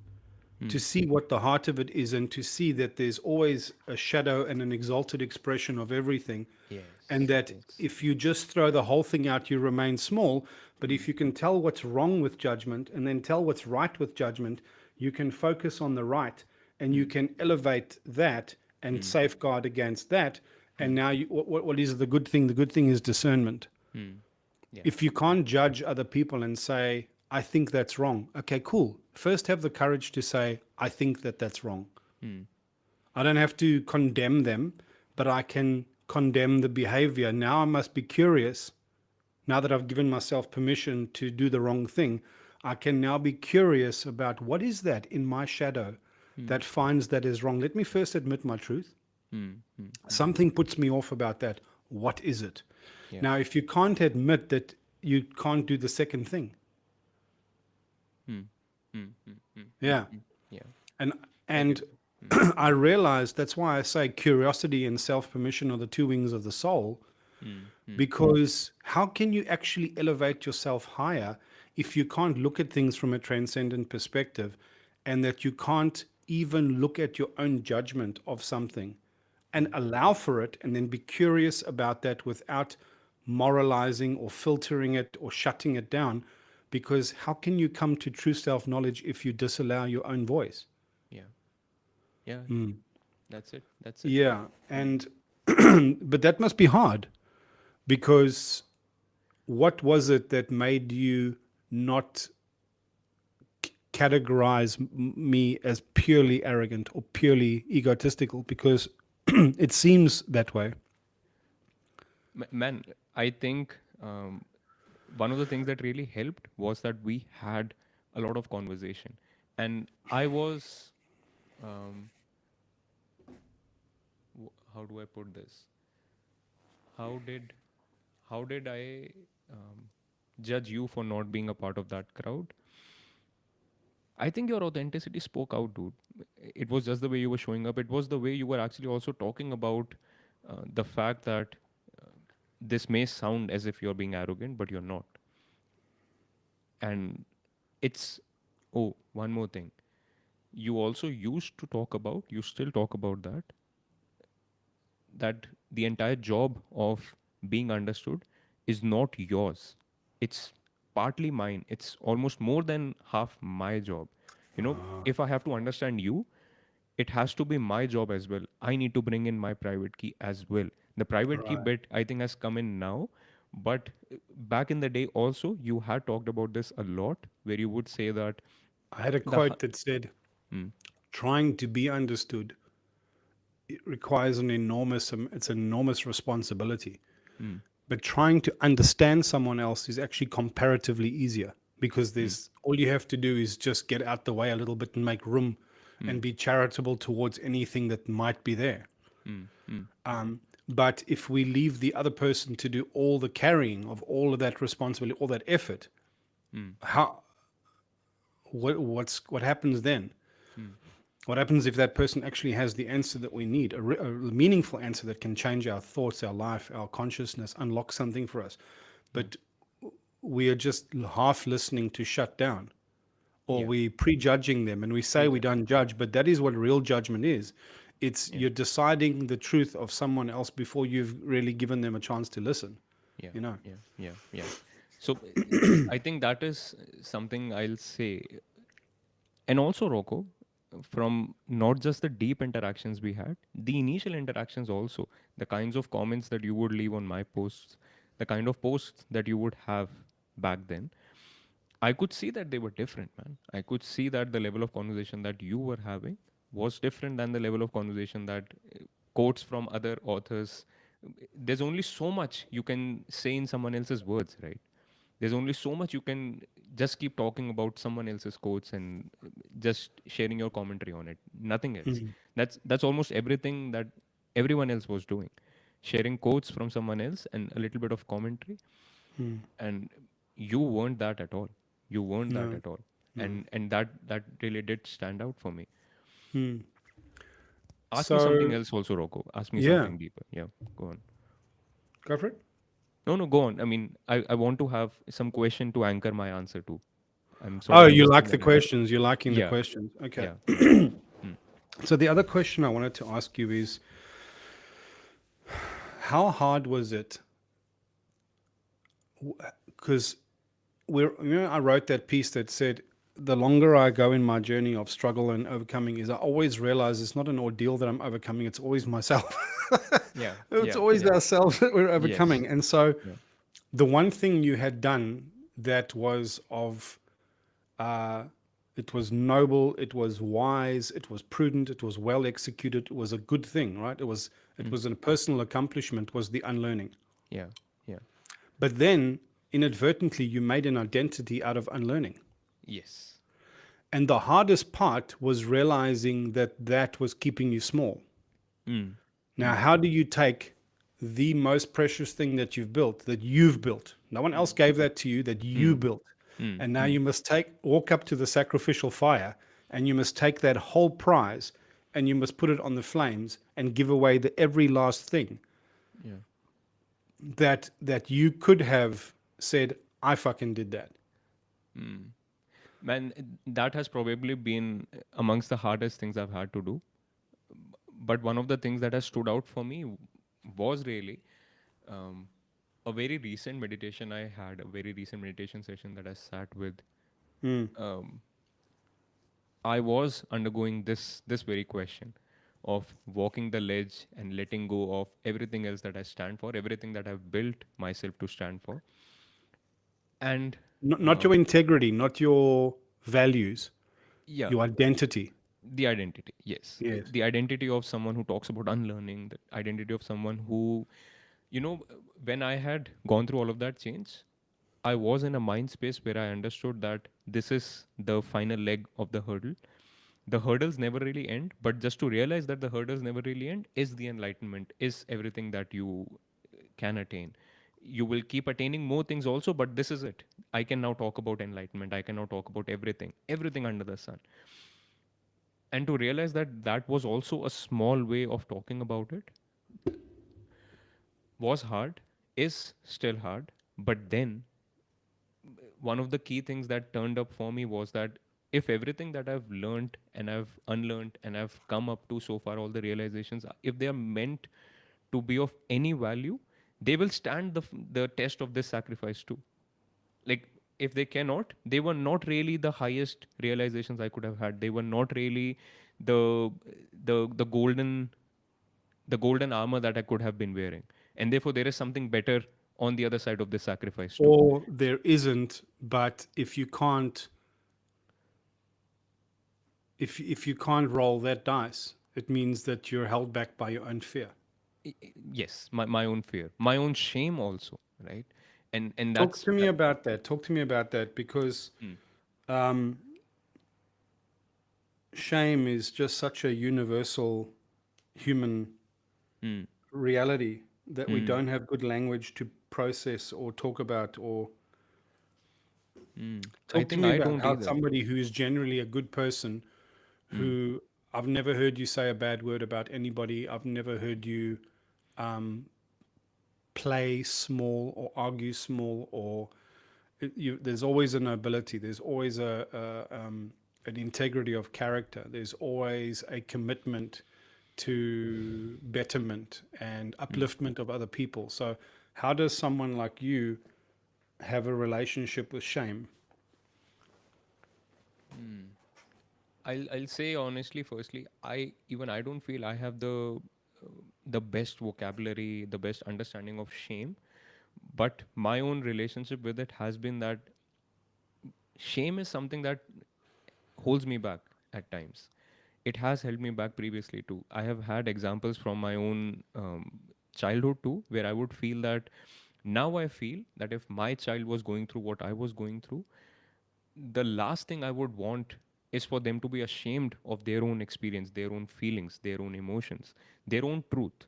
to mm, see what the heart of it is, and to see that there's always a shadow and an exalted expression of everything, and yes, that yes. if you just throw the whole thing out, you remain small. But Mm, if you can tell what's wrong with judgment and then tell what's right with judgment, you can focus on the right, and you mm, can elevate that and mm, safeguard against that. And mm, now, what is the good thing? The good thing is discernment. mm, yeah. If you can't judge other people and say, I think that's wrong, okay, cool. First, have the courage to say, I think that that's wrong. Mm, I don't have to condemn them, but I can condemn the behavior. Now I must be curious. Now that I've given myself permission to do the wrong thing, I can now be curious about what is that in my shadow mm, that finds that is wrong. Let me first admit my truth. mm, mm, mm, Something puts me off about that. What is it? yeah. Now, if you can't admit that, you can't do the second thing. Mm, mm, mm, mm, mm, Yeah. mm, yeah. And I get and that. Mm, I realized that's why I say curiosity and self-permission are the two wings of the soul. mm, mm, Because how can you actually elevate yourself higher if you can't look at things from a transcendent perspective, and that you can't even look at your own judgment of something and mm, allow for it, and then be curious about that without moralizing or filtering it or shutting it down? Because how can you come to true self knowledge if you disallow your own voice? yeah. Yeah. That's it. That's it. Yeah. Mm, And, but that must be hard, because what was it that made you not categorize me as purely arrogant or purely egotistical? Because it seems that way. Man, I think one of the things that really helped was that we had a lot of conversation, and I was, um, how do I put this? How did how did I judge you for not being a part of that crowd? I think your authenticity spoke out, dude. It was just the way you were showing up. It was the way you were actually also talking about the fact that this may sound as if you're being arrogant, but you're not. And it's, oh, one more thing. You also used to talk about, you still talk about that the entire job of being understood is not yours. It's partly mine. It's almost more than half my job. You know, if I have to understand you, it has to be my job as well. I need to bring in my private key as well. The private key Right. bit, I think, has come in now. But back in the day, also, you had talked about this a lot, where you would say that I had a the. quote that said, Mm, trying to be understood, it requires it's an enormous responsibility. mm, But trying to understand someone else is actually comparatively easier, because mm, there's all you have to do is just get out the way a little bit and make room and mm, be charitable towards anything that might be there. mm, mm, But if we leave the other person to do all the carrying of all of that responsibility, all that effort, mm, how what happens then? mm, What happens if that person actually has the answer that we need, a meaningful answer that can change our thoughts, our life, our consciousness, unlock something for us? mm, But we are just half listening to shut down, or Yeah. we prejudging them, and we say we Prejudging. don't judge, but that is what real judgment is. It's Yeah. you're deciding the truth of someone else before you've really given them a chance to listen. Yeah. You know. Yeah. Yeah. Yeah. So I think that is something I'll say. And also, Rocco, from not just the deep interactions we had, the initial interactions also, the kinds of comments that you would leave on my posts, the kind of posts that you would have back then, I could see that they were different, man. I could see that the level of conversation that you were having was different than the level of conversation that quotes from other authors. There's only so much you can say in someone else's words, right? There's only so much you can just keep talking about someone else's quotes and just sharing your commentary on it. Nothing else. Mm, That's almost everything that everyone else was doing. Sharing quotes from someone else and a little bit of commentary, mm, and you weren't that at all. You weren't that no, at all. no. And that really did stand out for me. Mm. Ask me something So else also, Rocco. Ask me yeah, something deeper. Yeah, go on. go for it. No, no, go on. I mean, I want to have some question to anchor my answer to. I'm sort Oh, of you interested like in the that answer. questions. You're liking the Yeah, questions. Okay. yeah, yeah. Mm, So the other question I wanted to ask you is, how hard was it? Because I wrote that piece that said, the longer I go in my journey of struggle and overcoming, is I always realize it's not an ordeal that I'm overcoming. It's always myself. yeah, It's yeah, always yeah. ourselves that we're Yes. overcoming. And so Yeah. the one thing you had done that was uh, it was noble, it was wise, it was prudent, it was well executed, it was a good thing, right? It Mm, was a personal accomplishment, was the unlearning. yeah. Yeah. But then inadvertently you made an identity out of unlearning. Yes. And the hardest part was realizing that that was keeping you small. Mm, Now, mm, how do you take the most precious thing that you've built? No one else mm, gave that to you, that you mm, built. mm, And now mm. you must walk up to the sacrificial fire, and you must take that whole prize and you must put it on the flames and give away the every last thing Yeah. that you could have said, I fucking did that. Mm. Man, that has probably been amongst the hardest things I've had to do. But one of the things that has stood out for me was really um, a very recent meditation I had, a very recent meditation session that I sat with. Mm. Um, I was undergoing this very question of walking the ledge and letting go of everything else that I stand for, everything that I've built myself to stand for, and Not your um, integrity, not your values, yeah, your identity. the identity. Yes, Yes. the identity of someone who talks about unlearning, the identity of someone who, you know, when I had gone through all of that change, I was in a mind space where I understood that this is the final leg of the hurdle. The hurdles never really end, but just to realize that the hurdles never really end is the enlightenment, is everything that you can attain. You will keep attaining more things also, but this is it. I can now talk about enlightenment. I can now talk about everything, everything under the sun. And to realize that that was also a small way of talking about it was hard, is still hard. But then one of the key things that turned up for me was that if everything that I've learned and I've unlearned and I've come up to so far, all the realizations, if they are meant to be of any value, they will stand the test of this sacrifice too. Like, if they cannot, they were not really the highest realizations I could have had. They were not really the the golden armor that I could have been wearing. And therefore, there is something better on the other side of this sacrifice too. Or there isn't, but if you can't roll that dice, it means that you're held back by your own fear. Yes, my own fear, my own shame also, right? And Talk that's to me that. about that. Talk to me about that, because Mm, um, shame is just such a universal human mm, reality that we mm, don't have good language to process or talk about. Or I talk to think me I about don't how either. somebody who is generally a good person, Mm, who I've never heard you say a bad word about anybody. I've never heard you play small or argue small or there's always a nobility. There's always an integrity of character. There's always a commitment to betterment and Mm. upliftment of other people. So, how does someone like you have a relationship with shame? Mm. I'll say honestly, firstly, I don't feel I have the best vocabulary, the best understanding of shame, but my own relationship with it has been that shame is something that holds me back at times. It has held me back previously too. I have had examples from my own childhood too, where I would feel that now I feel that if my child was going through what I was going through, the last thing I would want is for them to be ashamed of their own experience, their own feelings, their own emotions, their own truth.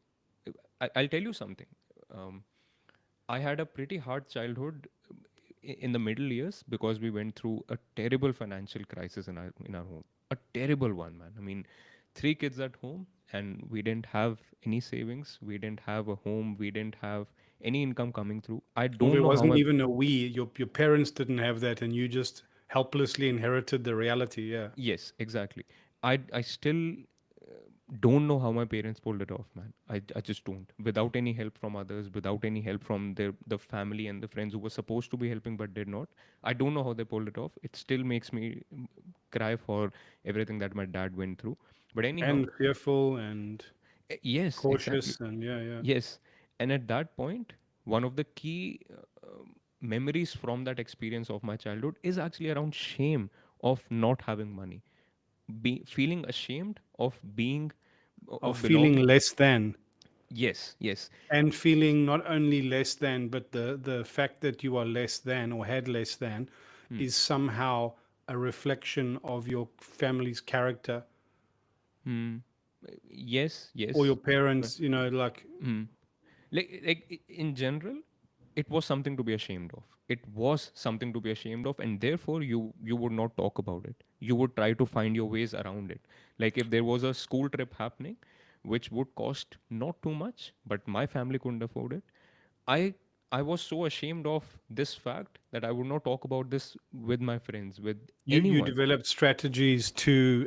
I'll tell you something. Um, I had a pretty hard childhood in the middle years because we went through a terrible financial crisis in our home. A terrible one, man. I mean, three kids at home, and we didn't have any savings. We didn't have a home. We didn't have any income coming through. I Or don't there know how wasn't my even a we. Your parents didn't have that, and you just helplessly inherited the reality. Yeah. yes, exactly. I still don't know how my parents pulled it off, man. I just don't. Without any help from others, without any help from the family and the friends who were supposed to be helping but did not. I don't know how they pulled it off. It still makes me cry for everything that my dad went through. But anyhow, And fearful and yes, exactly. cautious, and yeah, yeah. Yes. And at that point, one of the key memories from that experience of my childhood is actually around shame of not having money, feeling ashamed of being Of of feeling belonging. less than, Yes, yes. and feeling not only less than, but the fact that you are less than or had less than Hmm. is somehow a reflection of your family's character Hmm. Yes, or your yes. But, parents. Like hmm. In general, it was something to be ashamed of. It was something to be ashamed of, and therefore you would not talk about it. You would try to find your ways around it. Like if there was a school trip happening, which would cost not too much, but my family couldn't afford it. I I was so ashamed of this fact that I would not talk about this with my friends, with you anyone. developed strategies to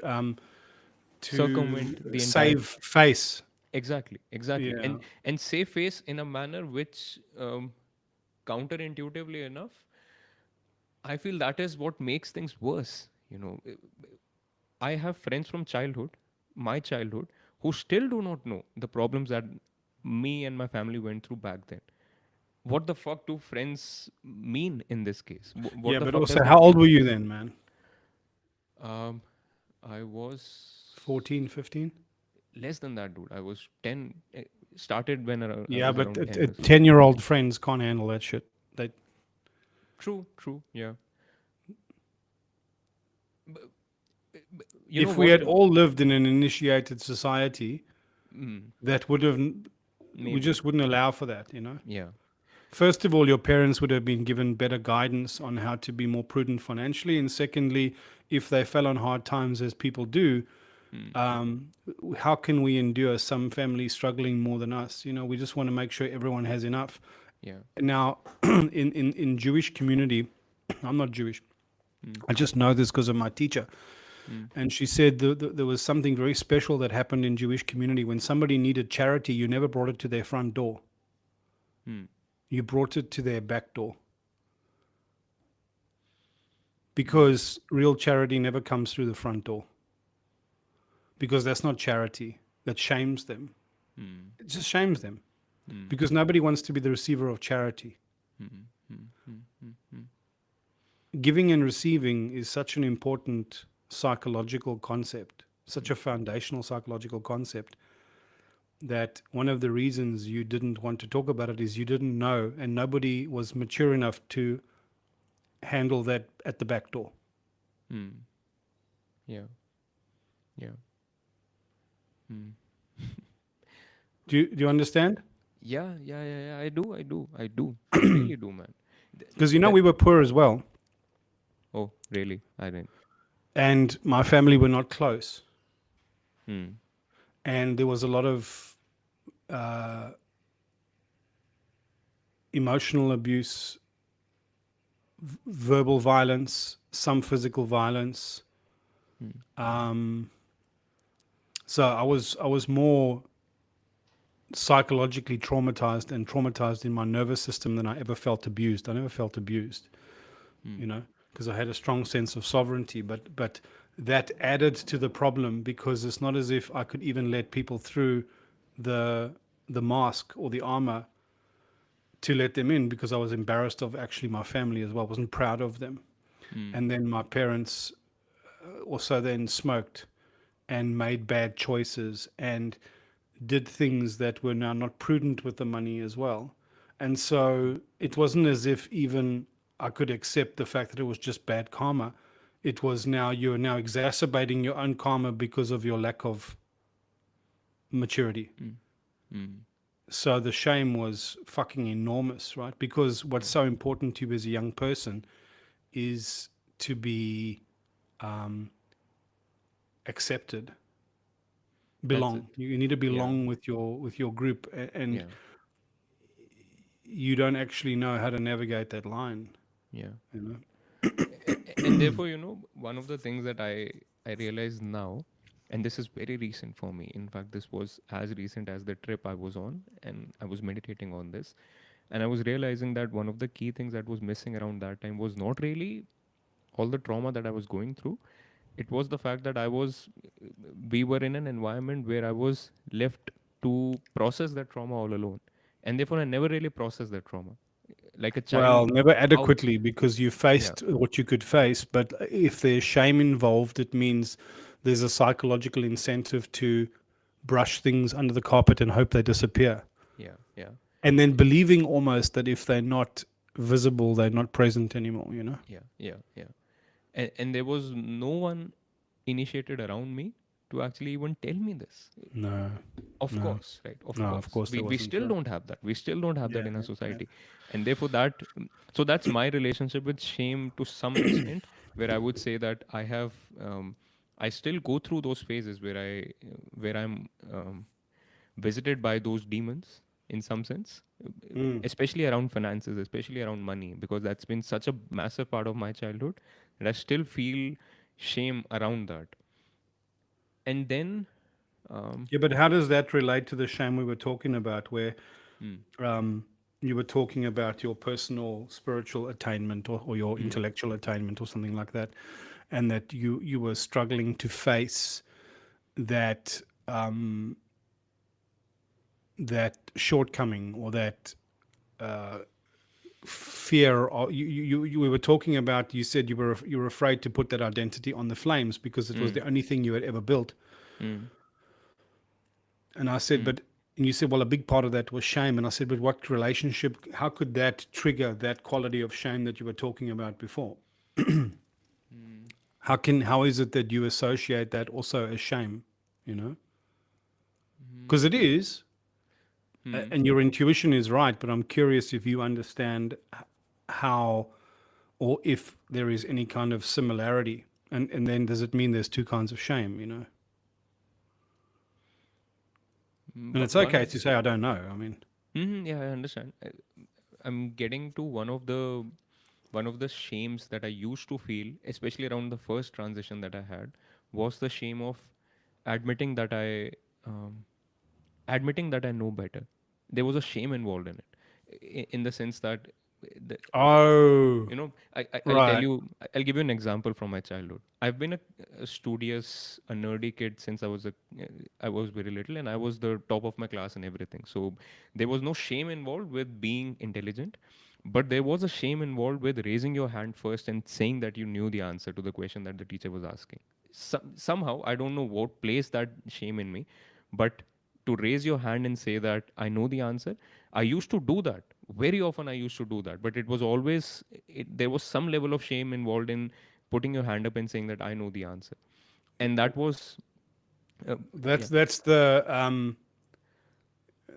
Circumvent the entire. save face. Exactly, exactly, Yeah. and save face in a manner which, counterintuitively enough, I feel that is what makes things worse. I have friends from childhood, my childhood, who still do not know the problems that me and my family went through back then. What the fuck do friends mean in this case? What Yeah, the but fuck also, does how that old mean? were you then, man? Um, I was 14, 15. less than that, dude. I was 10. Started when I Yeah, was but around 10 years old. 10-year-old friends can't handle that shit. They True, true, yeah. But, you know If we what? had all lived in an initiated society, Mm, that would have we maybe. just wouldn't allow for that. Yeah. First of all, your parents would have been given better guidance on how to be more prudent financially, and secondly, if they fell on hard times as people do, Mm, um, how can we endure some families struggling more than us? We just want to make sure everyone has enough. yeah. Now, in Jewish community, I'm not Jewish. Mm, I just know this because of my teacher. mm, And she said there was something very special that happened in Jewish community. When somebody needed charity, you never brought it to their front door. mm, You brought it to their back door. mm, Because real charity never comes through the front door. Because that's not charity. That shames them. mm, It just shames them. mm, Because nobody wants to be the receiver of charity. mm, mm, mm, mm, mm, Giving and receiving is such an important psychological concept, such mm. a foundational psychological concept, that one of the reasons you didn't want to talk about it is you didn't know, and nobody was mature enough to handle that at the back door. Mm. Yeah. Yeah. Mm. Do you understand? Yeah, yeah, yeah, yeah. I do, I do, I do. I really do, man. Because That. we were poor as well, Oh, really? I didn't. and my family were not close, Mm. and there was a lot of emotional abuse, verbal violence, some physical violence. mm, Um, so I was more psychologically traumatized and traumatized in my nervous system than I ever felt abused. I never felt abused, mm, you know, because I had a strong sense of sovereignty. But that added to the problem because it's not as if I could even let people through the the mask or the armor to let them in because I was embarrassed of actually my family as well. I wasn't proud of them. mm, And then my parents also then smoked and made bad choices and did things that were now not prudent with the money as well. And so it wasn't as if even I could accept the fact that it was just bad karma. It was now you're now exacerbating your own karma because of your lack of maturity. mm, mm, So the shame was fucking enormous, right? Because what's yeah, so important to you as a young person is to be um, accepted, that's belong. it. You need to Yeah, belong with your group, and yeah, you don't actually know how to navigate that line. yeah. You know. And therefore, one of the things that I realize now, and this is very recent for me. In fact, this was as recent as the trip I was on, and I was meditating on this, and I was realizing that one of the key things that was missing around that time was not really all the trauma that I was going through. It was the fact that we were in an environment where I was left to process that trauma all alone, and therefore I never really processed that trauma. Like a Well, child, never how? adequately because you Yeah, faced what you could face. But if there's shame involved, it means there's a psychological incentive to brush things under the carpet and hope they disappear. yeah, yeah. And then believing almost that if they're not visible, they're not present anymore, you know? Yeah, yeah, yeah. And there was no one initiated around me to actually even tell me this. No, Of no, course, right? Of no, of course. course there We wasn't, still right? don't have that. We still don't have that Yeah, in our yeah, yeah. society. And therefore so that's my relationship with shame to some extent, where I would say that I still go through those phases where I'm visited by those demons in some sense, Mm. especially around finances, especially around money, because that's been such a massive part of my childhood that I still feel shame around that. And then, um, Yeah, but how does that relate to the shame we were talking about, where mm, um, you were talking about your personal spiritual attainment or your mm, intellectual attainment or something like that, and that you were struggling to face that that shortcoming or that fear of we were talking about. You said you were afraid to put that identity on the flames because it was mm, the only thing you had ever built. mm, And I said, mm, but, and you said, well, a big part of that was shame. And I said, but what relationship, how could that trigger that quality of shame that you were talking about before? mm, How is it that you associate that also as shame? You know, because mm, it is, mm. and your intuition is right. But I'm curious if you understand how, or if there is any kind of similarity. And then does it mean there's two kinds of shame? You know, and it's One okay of to say I don't know. I mean, yeah, I understand. I'm getting to one of the shames that I used to feel, especially around the first transition that I had, was the shame of admitting that um, admitting that I know better. There was a shame involved in it, in the sense that, the, oh, I'll tell right. you, I'll give you an example from my childhood. I've been a studious, a nerdy kid since I was very little, and I was the top of my class and everything. So there was no shame involved with being intelligent, but there was a shame involved with raising your hand first and saying that you knew the answer to the question that the teacher was asking. Somehow, I don't know what placed that shame in me, but to raise your hand and say that I know the answer, I used to do that. Very often, I used to do that, but it was always, there was some level of shame involved in putting your hand up and saying that I know the answer. And that was, uh, That's yeah. that's the um,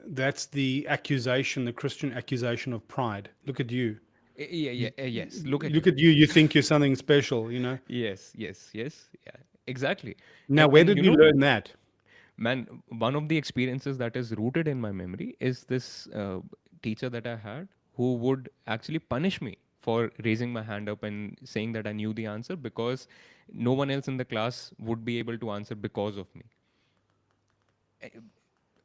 that's the accusation, the Christian accusation of pride. Look at you. Yeah, yeah, yes. Look at Look you. at you. You think you're something special, you know? Yes, yes, yes. Yeah, exactly. Now, where And did you learn that? man, one of the experiences that is rooted in my memory is this teacher that I had who would actually punish me for raising my hand up and saying that I knew the answer, because no one else in the class would be able to answer because of me.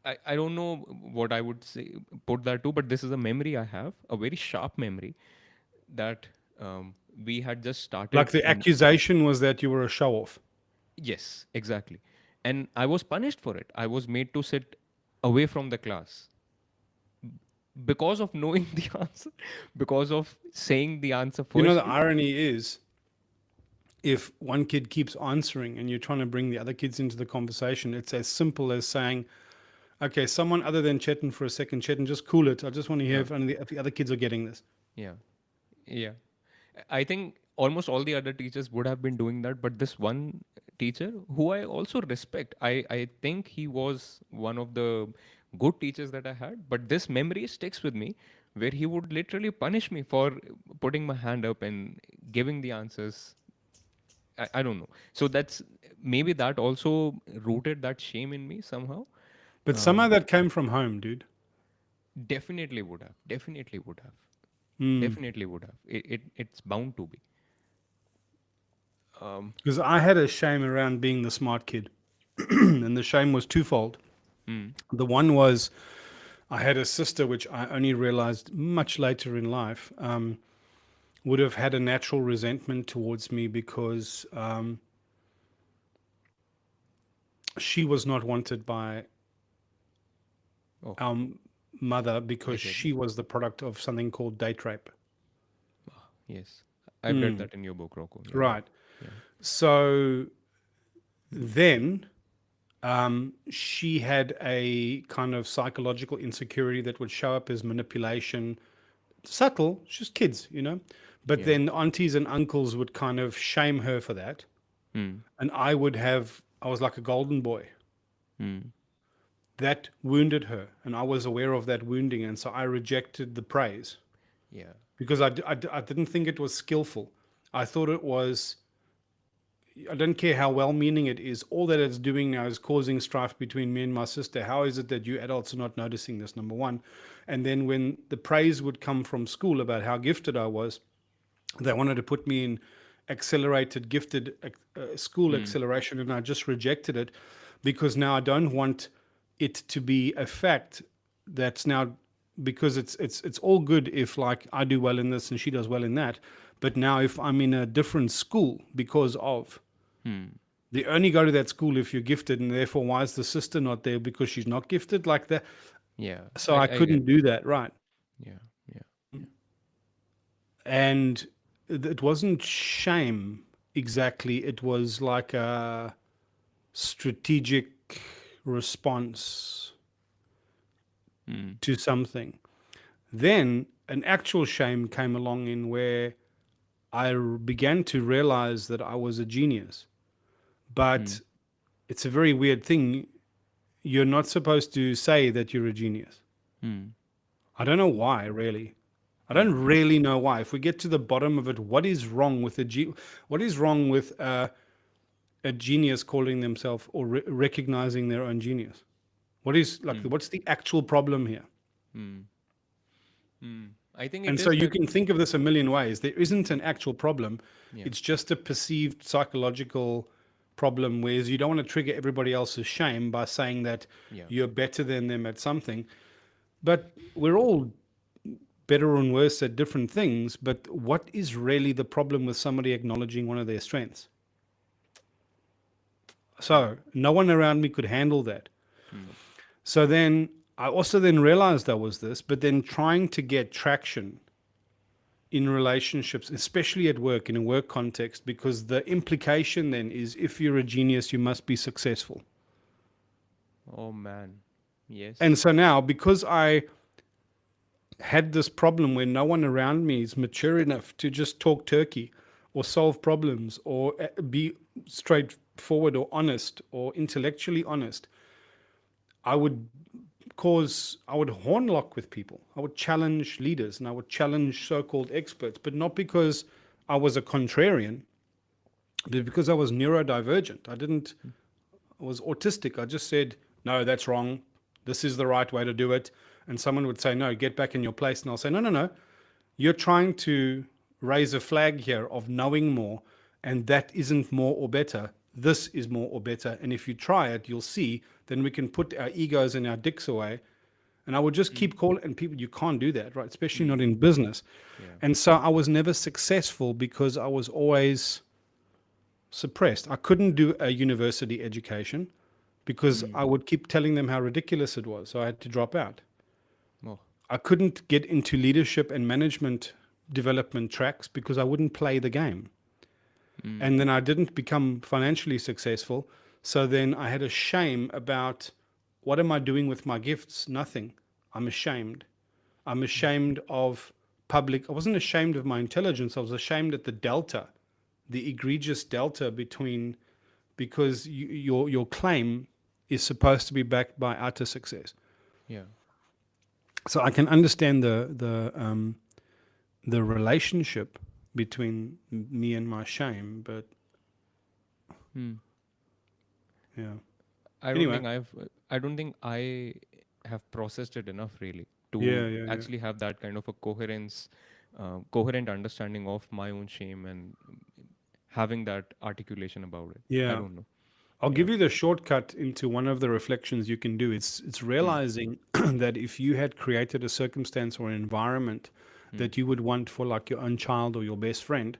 I don't know what I would say, put that to, but this is a memory I have, a very sharp memory, that we had just Like started the in. accusation was that you were a show off. Yes, exactly. And I was punished for it. I was made to sit away from the class because of knowing the answer, because of saying the answer You know, the firstly. irony is if one kid keeps answering and you're trying to bring the other kids into the conversation, it's as simple as saying, okay, someone other than Chetan for a second. Chetan, just cool it. I just want to hear Huh. if the other kids are getting this. Yeah. Yeah. I think almost all the other teachers would have been doing that, but this one teacher who I also respect, I think he was one of the good teachers that I had, but this memory sticks with me, where he would literally punish me for putting my hand up and giving the answers. I don't know. So that's maybe that also rooted that shame in me somehow. But somehow Um, that came from home, dude. Definitely would have. Definitely would have. Mm. Definitely would have. It's bound to be. Um, Because I had a shame around being the smart kid. And the shame was twofold. mm, The one was I had a sister, which I only realized much later in life, would have had a natural resentment towards me because she was not wanted by oh, our mother I because get she that. was the product of something called date rape. Yes. I've read Mm, that in your book, Rocco. Yeah. right. Yeah. So then she had a kind of psychological insecurity that would show up as manipulation. Subtle, just kids, you know. But Yeah. then aunties and uncles would kind of shame her for that. Mm, And I was like a golden boy. mm, That wounded her. And I was aware of that wounding. And so I rejected the praise yeah. because I didn't think it was skillful. I thought it was, I don't care how well meaning it is. All that it's doing now is causing strife between me and my sister. How is it that you adults are not noticing this? Number one. And then when the praise would come from school about how gifted I was, they wanted to put me in accelerated, gifted school Mm, acceleration, and I just rejected it because now I don't want it to be a fact that's now because it's all good if like I do well in this and she does well in that, but now if I'm in a different school because of mm. they only go to that school if you're gifted, and therefore why is the sister not there because she's not gifted like that? Yeah. So I I get couldn't that. do that, right? Yeah. Yeah. Yeah. And it wasn't shame exactly, it was like a strategic response Mm, to something. Then an actual shame came along in where I began to realize that I was a genius. mm, But it's a very weird thing. You're not supposed to say that you're a genius. mm, I don't know why, really. I don't mm, really know why. If we get to the bottom of it, what is wrong with what is wrong with a genius calling themselves or recognizing their own genius? What is like? mm, What's the actual problem here? mm, mm. I think it And so is you that. can think of this a million ways. There isn't an actual problem. Yeah. It's just a perceived psychological problem, whereas you don't want to trigger everybody else's shame by saying that Yeah. you're better than them at something. But we're all better and worse at different things. But what is really the problem with somebody acknowledging one of their strengths? Mm, So no one around me could handle that. mm, So then I also then realized I was this, but then trying to get traction in relationships, especially at work, in a work context, because the implication then is if you're a genius, you must be successful. oh man. And Yes. so now, because I had this problem where no one around me is mature enough to just talk turkey or solve problems or be straightforward or honest or intellectually honest, I would I would hornlock with people. I would challenge leaders and I would challenge so called experts, but not because I was a contrarian, but because I was neurodivergent. I was autistic. I just said, no, that's wrong. This is the right way to do it. And someone would say, no, get back in your place. And I'll say, no, no, no. You're trying to raise a flag here of knowing more, and that isn't more or better. This is more or better. And if you try it, you'll see. Then we can put our egos and our dicks away. And I would just Mm. keep calling, and people, you can't do that, right? Especially not Mm. in business. Yeah. And so I was never successful because I was always suppressed. I couldn't do a university education because Mm. I would keep telling them how ridiculous it was. So I had to drop out. Oh. I couldn't get into leadership and management development tracks because I wouldn't play the game. Mm. And then I didn't become financially successful. So then I had a shame about what am I doing with my gifts? Nothing. I'm ashamed. I'm Mm. ashamed of public. I wasn't ashamed of my intelligence. I was ashamed at the delta, the egregious delta between, because your claim is supposed to be backed by utter success. Yeah. So I can understand the relationship between me and my shame, but Mm. yeah. I don't Anyway, think I've I don't think I have processed it enough really to yeah, yeah, yeah, actually have that kind of a coherent understanding of my own shame and having that articulation about it. I yeah. don't know. I'll Yeah. give you the shortcut into one of the reflections you can do. It's Hmm. realizing that if you had created a circumstance or an environment Hmm. that you would want for like your own child or your best friend,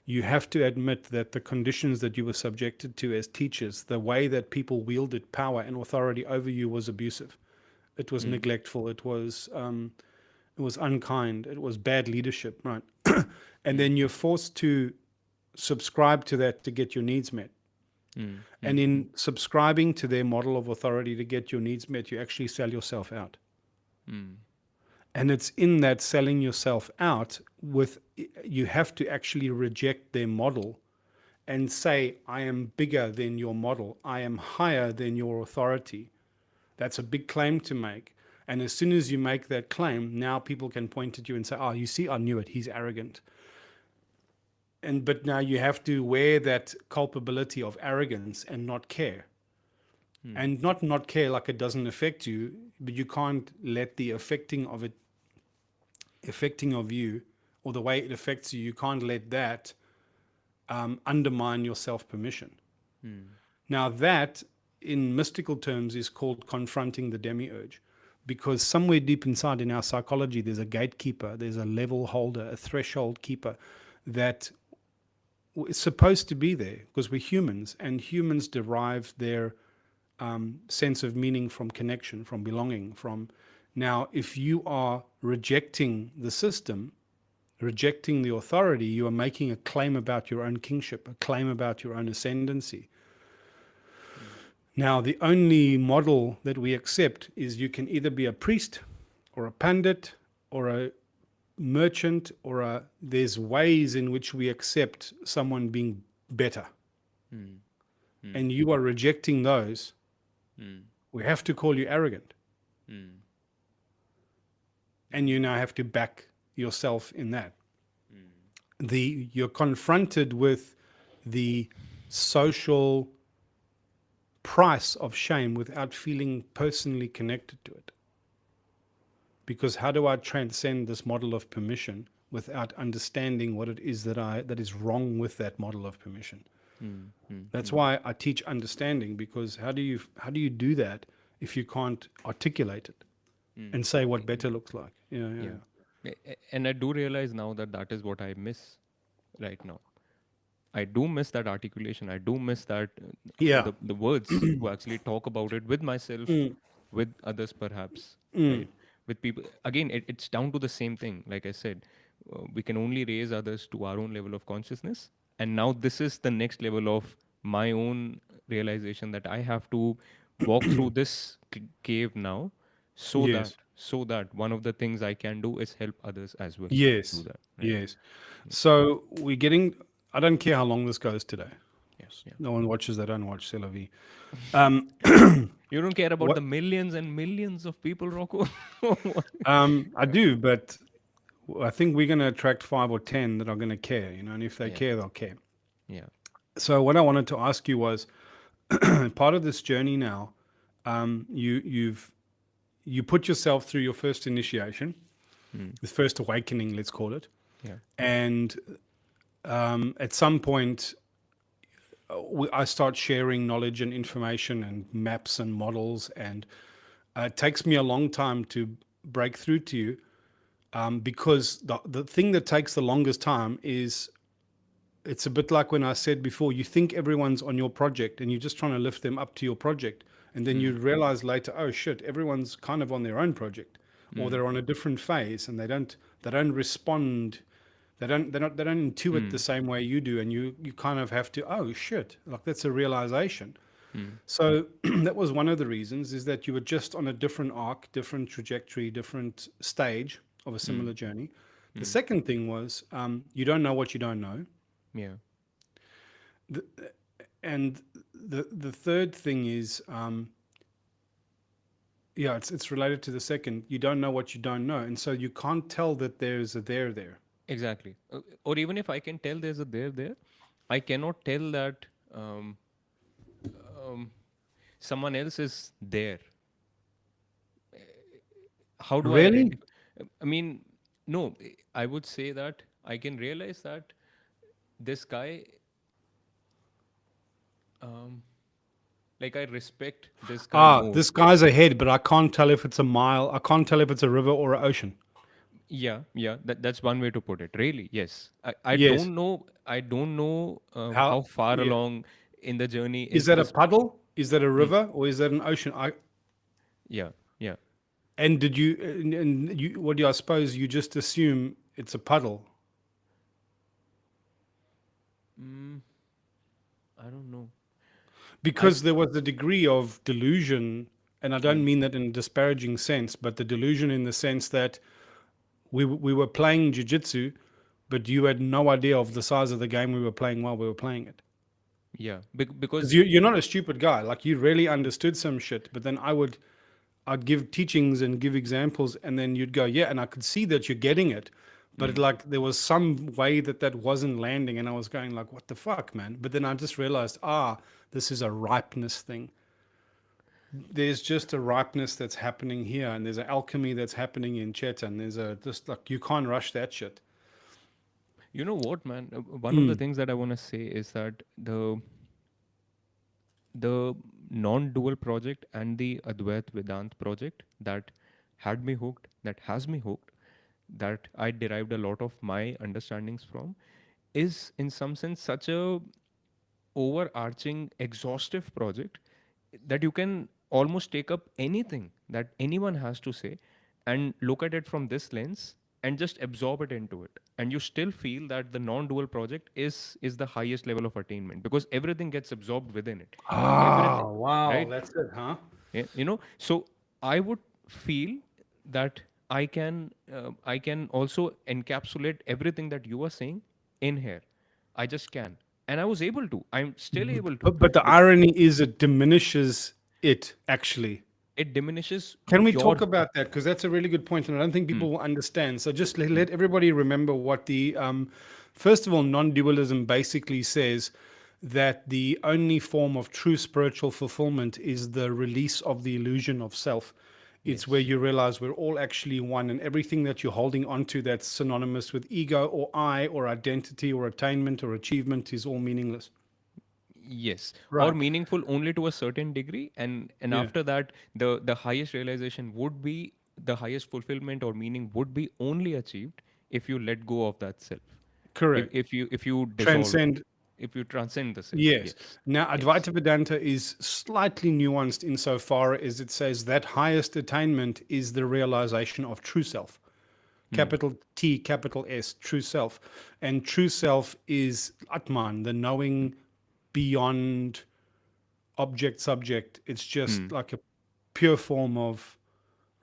you have to admit that the conditions that you were subjected to as teachers, the way that people wielded power and authority over you was abusive. It was Hmm. neglectful. It was unkind. It was bad leadership, right? And Hmm. then you're forced to subscribe to that to get your needs met. Hmm. Hmm. And in subscribing to their model of authority to get your needs met, you actually sell yourself out. Hmm. And it's in that selling yourself out with you have to actually reject their model and say, I am bigger than your model. I am higher than your authority. That's a big claim to make. And as soon as you make that claim, now people can point at you and say, oh, you see, I knew it. He's arrogant. And but now you have to wear that culpability of arrogance and not care. Hmm. And not care like it doesn't affect you, but you can't let the affecting of you or the way it affects you, you can't let that undermine your self permission. Hmm. Now that in mystical terms is called confronting the demiurge, because somewhere deep inside in our psychology there's a gatekeeper, there's a level holder, a threshold keeper that is supposed to be there because we're humans, and humans derive their sense of meaning from connection, from belonging, from. Now, if you are rejecting the system, rejecting the authority, you are making a claim about your own kingship, a claim about your own ascendancy. Hmm. Now, the only model that we accept is you can either be a priest or a pandit or a merchant or a. There's ways in which we accept someone being better, Hmm. Hmm. and you are rejecting those. Hmm. We have to call you arrogant, Hmm. and you now have to back yourself in that. Hmm. You're confronted with the social price of shame without feeling personally connected to it. Because how do I transcend this model of permission without understanding what it is that is wrong with that model of permission? Hmm. Hmm. That's Hmm. why I teach understanding, because how do you do that if you can't articulate it Hmm. and say what E- better looks like? Yeah, yeah, Yeah. And I do realize now that that is what I miss right now. I do miss that articulation. I do miss that yeah. the words to actually talk about it with myself, Mm, with others, perhaps, mm, right? With people. Again, it's down to the same thing. Like I said, we can only raise others to our own level of consciousness. And now this is the next level of my own realization that I have to walk through this cave now, yes. so that one of the things I can do is help others as well do Yes. that, right? Yes. So we're getting. I don't care how long this goes today. Yeah, yeah. No one watches. They don't watch. C'est la vie. You don't care about the What millions and millions of people, Rocco? I do, but I think we're going to attract 5 or 10 that are going to care. And if they Yeah, care, they'll care. yeah. So what I wanted to ask you was, part of this journey now, you put yourself through your first initiation, Mm, the first awakening, let's call it. Yeah. And at some point, I start sharing knowledge and information and maps and models, and it takes me a long time to break through to you, because the thing that takes the longest time is, it's a bit like when I said before, you think everyone's on your project and you're just trying to lift them up to your project. And then you Mm. realize later, oh shit, everyone's kind of on their own project, or Mm. they're on a different phase, and they don't respond. They don't intuit the Mm. same way you do. And you kind of have to, oh shit, like that's a realization. Mm. So that was one of the reasons, is that you were just on a different arc, different trajectory, different stage of a Mm. similar journey. The Mm. second thing was, you don't know what you don't know. Yeah. The, and the third thing is, yeah, it's related to the second. You don't know what you don't know, and so you can't tell that there's a there there. Exactly. Or even if I can tell there's a there there, I cannot tell that um, um, someone else is there. How do I Really? identify? I mean, no, I would say that I can realize that this guy, um, like I respect this guy Ah, more. this guy's ahead, but I can't tell if it's a mile. I can't tell if it's a river or an ocean. Yeah, yeah, that's one way to put it. Really, yes. I Yes. don't know. I don't know How? how far Yeah. along in the journey Is is that a this. puddle? Is that a Mm, river, or is that an ocean? yeah, yeah. And did you? And you? What do you? I suppose you just assume it's a puddle Mm, I don't know. I. because there was a degree of delusion, and I don't Mm, mean that in a disparaging sense, but the delusion in the sense that we were playing jujitsu, but you had no idea of the size of the game we were playing while we were playing it. yeah, Because because you're not a stupid guy. Like you really understood some shit, but then I'd give teachings and give examples, and then you'd go, yeah, and I could see that you're getting it, but mm, like there was some way that wasn't landing, and I was going like, what the fuck, man? But then I just realized, this is a ripeness thing. There's just a ripeness that's happening here, and there's an alchemy that's happening in Chetan. There's a just like you can't rush that shit. you know what, man. One of the Mm. things that I want to say is that the non-dual project and the Advait Vedant project that had me hooked, that has me hooked, that I derived a lot of my understandings from, is in some sense such a overarching, exhaustive project that you can almost take up anything that anyone has to say and look at it from this lens and just absorb it into it, and you still feel that the non-dual project is the highest level of attainment because everything gets absorbed within it. Everything, Wow, right? that's it, huh? Yeah, so I would feel that I can also encapsulate everything that you are saying in here. I just can, and I was able to. I'm still able to. But the Bec- irony is it diminishes it actually. it diminishes Can we your. talk about that? Because that's a really good point, and I don't think Hmm, people will understand. So just let, hmm, let everybody remember what the first of all, non-dualism basically says that the only form of true spiritual fulfillment is the release of the illusion of self. It's where yes. you realize we're all actually one, and everything that you're holding onto that's synonymous with ego or I or identity or attainment or achievement is all meaningless. Yes, or Right. meaningful only to a certain degree, and Yeah. after that, the highest realization would be the highest fulfillment or meaning would be only achieved if you let go of that self, if Correct. if you dissolve it, Transcend. if you transcend the self. Yes. Yes, Now, yes. Advaita Vedanta is slightly nuanced insofar as it says that highest attainment is the realization of true self. Hmm. Capital T, capital S, true self. And true self is Atman, the knowing beyond object subject. It's Hmm. just like a pure form of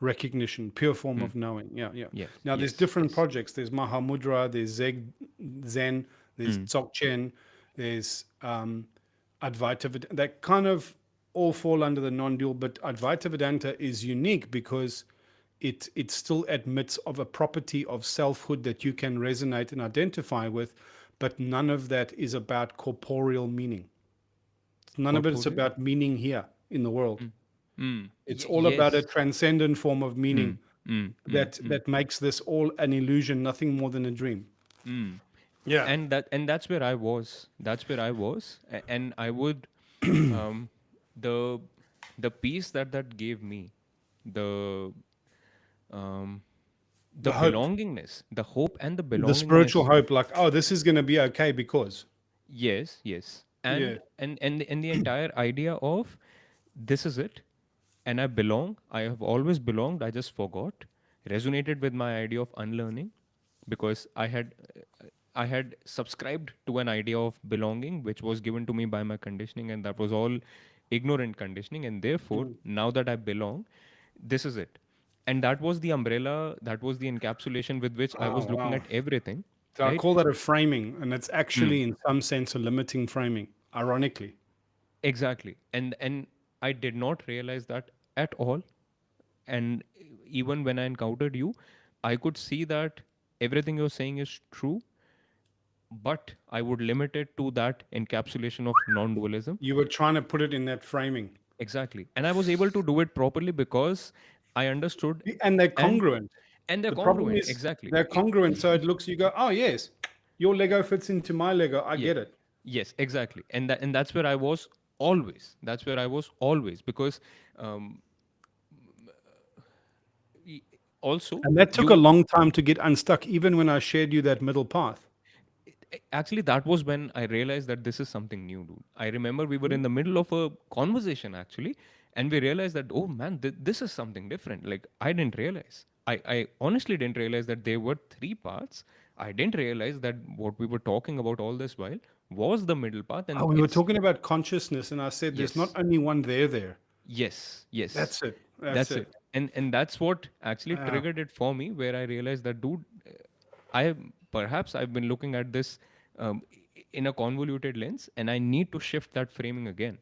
recognition, pure form Hmm. of knowing. Yeah, yeah. Yes, Now, there's yes, different yes. projects. There's Mahamudra, there's Zen, there's Hmm. Dzogchen, there's Advaita Vedanta. That kind of all fall under the non-dual, but Advaita Vedanta is unique because it still admits of a property of selfhood that you can resonate and identify with, but none of that is about corporeal meaning. None of it is Corporeal. about meaning here in the world. Hmm. Hmm. It's all about a Yes. transcendent form of Hmm. meaning Hmm. Hmm. that Hmm. that makes this all an illusion, nothing more than a dream. Mm. Yeah. And that's where I was. That's where I was, and I would, um, the the peace that gave me, the um, the The hope, belongingness, the hope and the the spiritual belongingness. hope, like, oh, this is going to be okay because. Yes, yes, Yeah. and the entire idea of this is it, and I belong. I have always belonged. I just forgot. Resonated with my idea of unlearning, because I had subscribed to an idea of belonging, which was given to me by my conditioning, and that was all ignorant conditioning. And therefore, Mm. now that I belong, this is it. And that was the umbrella, that was the encapsulation with which I Oh, was looking wow. at everything, So I right? call that a framing, and it's Hmm. actually, in some sense, a limiting framing, ironically. Exactly. And I did not realize that at all. And even when I encountered you, I could see that everything you're saying is true, but I would limit it to that encapsulation of non-dualism. You were trying to put it in that framing. Exactly. And I was able to do it properly because I understood, And they're and congruent. and they're The problem congruent. is Exactly. they're congruent. So it looks, you go, oh, yes, your Lego fits into my Lego. I Yeah. get it. Yes, exactly. And that's where I was always. That's where I was always, because um, y- also And that took a you long time to get unstuck, even when I shared you that middle path. actually, that was when I realized that this is something new, dude. I remember we were in the middle of a conversation actually, and we realized that, oh man, this is something different. Like, I didn't realize. I honestly didn't realize that there were three paths. I didn't realize that what we were talking about all this while was the middle path, Oh, and we were it's talking about consciousness, and I said there's not yes, only one there. yes, yes. That's it. That's That's it. it. And that's what actually Wow. triggered it for me, where I realized that, dude, I perhaps I've been looking at this in a convoluted lens, and I need to shift that framing again.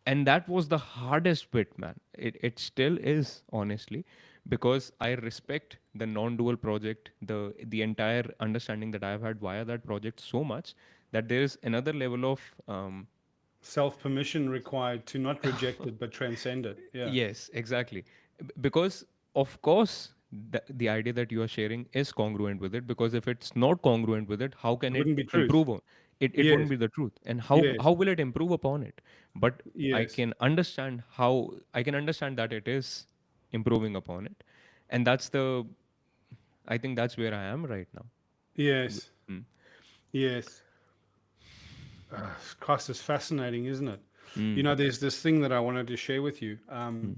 And that was the hardest bit, man. It still is, honestly, because I respect the non-dual project, the entire understanding that I've had via that project so much, that there is another level of Self permission required to not reject it, but transcend it. Yeah. yes, exactly. Because, of course, the idea that you are sharing is congruent with it. Because if it's not congruent with it, how It can it wouldn't be truth. improve on it? It wouldn't Yes. be the truth. And Yes. how will it improve upon it? But Yes. I can understand that it is improving upon it, and I think that's where I am right now. Yes. Mm, Yes. Christ, is fascinating, isn't it? You mm, know, there's this thing that I wanted to share with you. mm,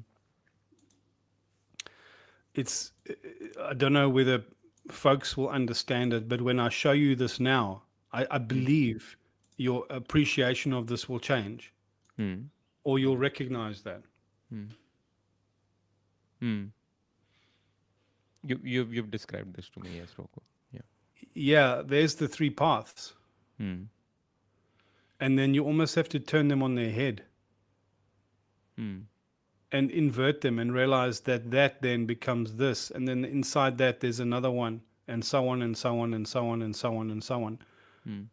It's, I don't know whether folks will understand it, but when I show you this now, I mm, believe your appreciation of this will change, mm, or you'll recognize that. mm, mm. You've described this to me, yes, Rocco. Yeah. Yeah, there's the three paths, Mm, and then you almost have to turn them on their head mm, and invert them and realize that that then becomes this, and then inside that there's another one, and so on and so on and so on and so on and so on. mm.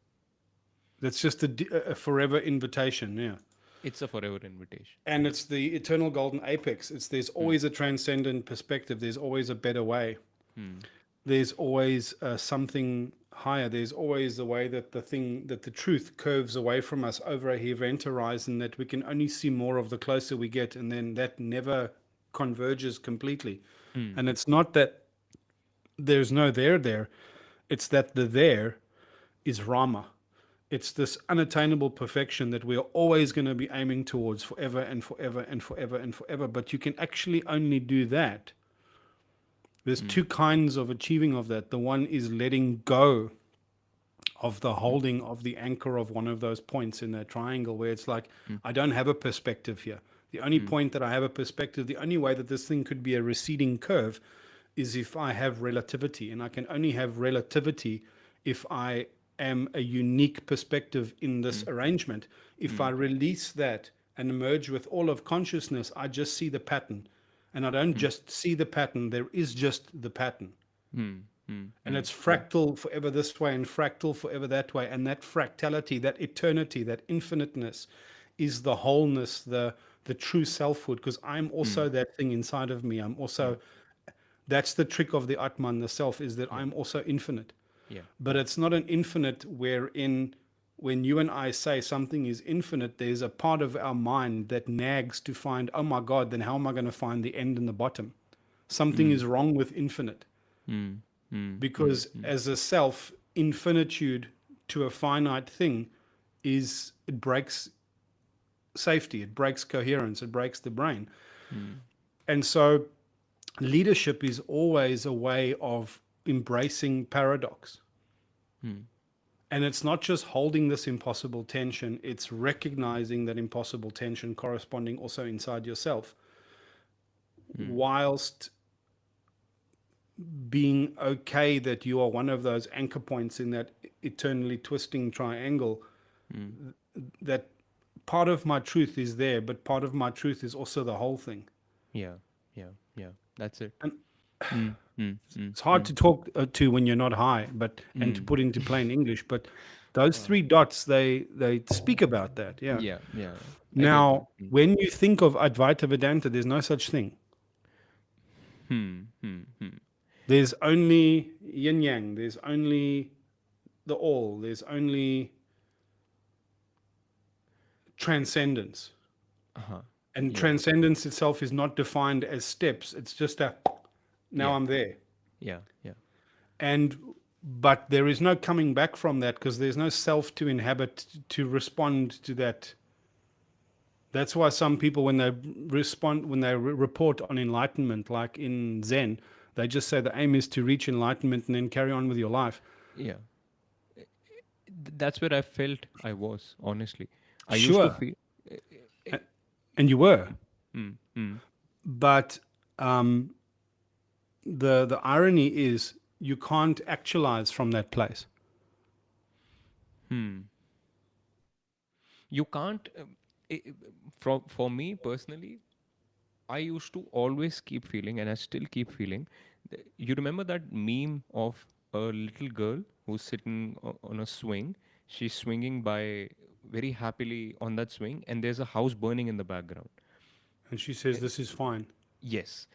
That's just a forever invitation. Yeah. It's a forever invitation. And it's the eternal golden apex. It's There's Mm, always a transcendent perspective. There's always a better way. mm, There's always something higher. There's always the way that the truth curves away from us over a event horizon that we can only see more of the closer we get, and then that never converges completely. mm, And it's not that there's no there. It's that the there is Rama. It's this unattainable perfection that we're always going to be aiming towards forever and forever and forever and forever. But you can actually only do that. There's mm, two kinds of achieving of that. The one is letting go of the mm, holding of the anchor of one of those points in that triangle, where it's like, mm, I don't have a perspective here. The only mm, point that I have a perspective, the only way that this thing could be a receding curve is if I have relativity. And I can only have relativity if I am a unique perspective in this mm, arrangement. If I mm, release that and merge with all of consciousness, I just see the pattern. And I don't mm, just see the pattern, there is just the pattern. mm, mm, And mm, it's mm, fractal forever this way and fractal forever that way. And that fractality, that eternity, that infiniteness is the wholeness, the true selfhood. Because I'm mm, also that thing inside of me. I'm mm. also, that's the trick of the Atman, the self, is that Yeah. I'm also infinite. Yeah. but it's not an infinite wherein when you and I say something is infinite, there's a part of our mind that nags to find, oh my God, then how am I going to find the end and the bottom? Something Mm. is wrong with infinite Mm. Mm. Mm. because Mm. as a self, infinitude to a finite thing is it breaks safety, it breaks coherence, it breaks the brain. Mm. And so leadership is always a way of embracing paradox. Mm. And it's not just holding this impossible tension, it's recognizing that impossible tension corresponding also inside yourself, Mm. whilst being okay that you are one of those anchor points in that eternally twisting triangle. Mm. That part of my truth is there, but part of my truth is also the whole thing. Yeah. Yeah. Yeah. That's it. And Mm. Mm. Mm. it's hard Mm. to talk to when you're not high, but and to Mm. put into plain English. But those Uh, three dots, they speak about that. Yeah. yeah. Yeah. Yeah. I get you. Now, when you think of Advaita Vedanta, there's no such thing. Hmm. Hmm. Hmm. There's only yin yang. There's only the all. There's only transcendence. Uh-huh. And Yeah. transcendence itself is not defined as steps. It's just a now Yeah. I'm there. Yeah. Yeah. And but there is no coming back from that because there's no self to inhabit to respond to that. That's why some people, when they respond, when they report on enlightenment, like in Zen, they just say the aim is to reach enlightenment and then carry on with your life. Yeah. That's where I felt I was, honestly. I used to Sure, feel. eh, eh, and you were, Mm. Mm. but um, the irony is you can't actualize from that place. Hmm. You can't. For me personally, I used to always keep feeling, and I still keep feeling. You remember that meme of a little girl who's sitting on a swing? She's swinging by very happily on that swing, and there's a house burning in the background. And she says, Eh, "This is fine." Yes,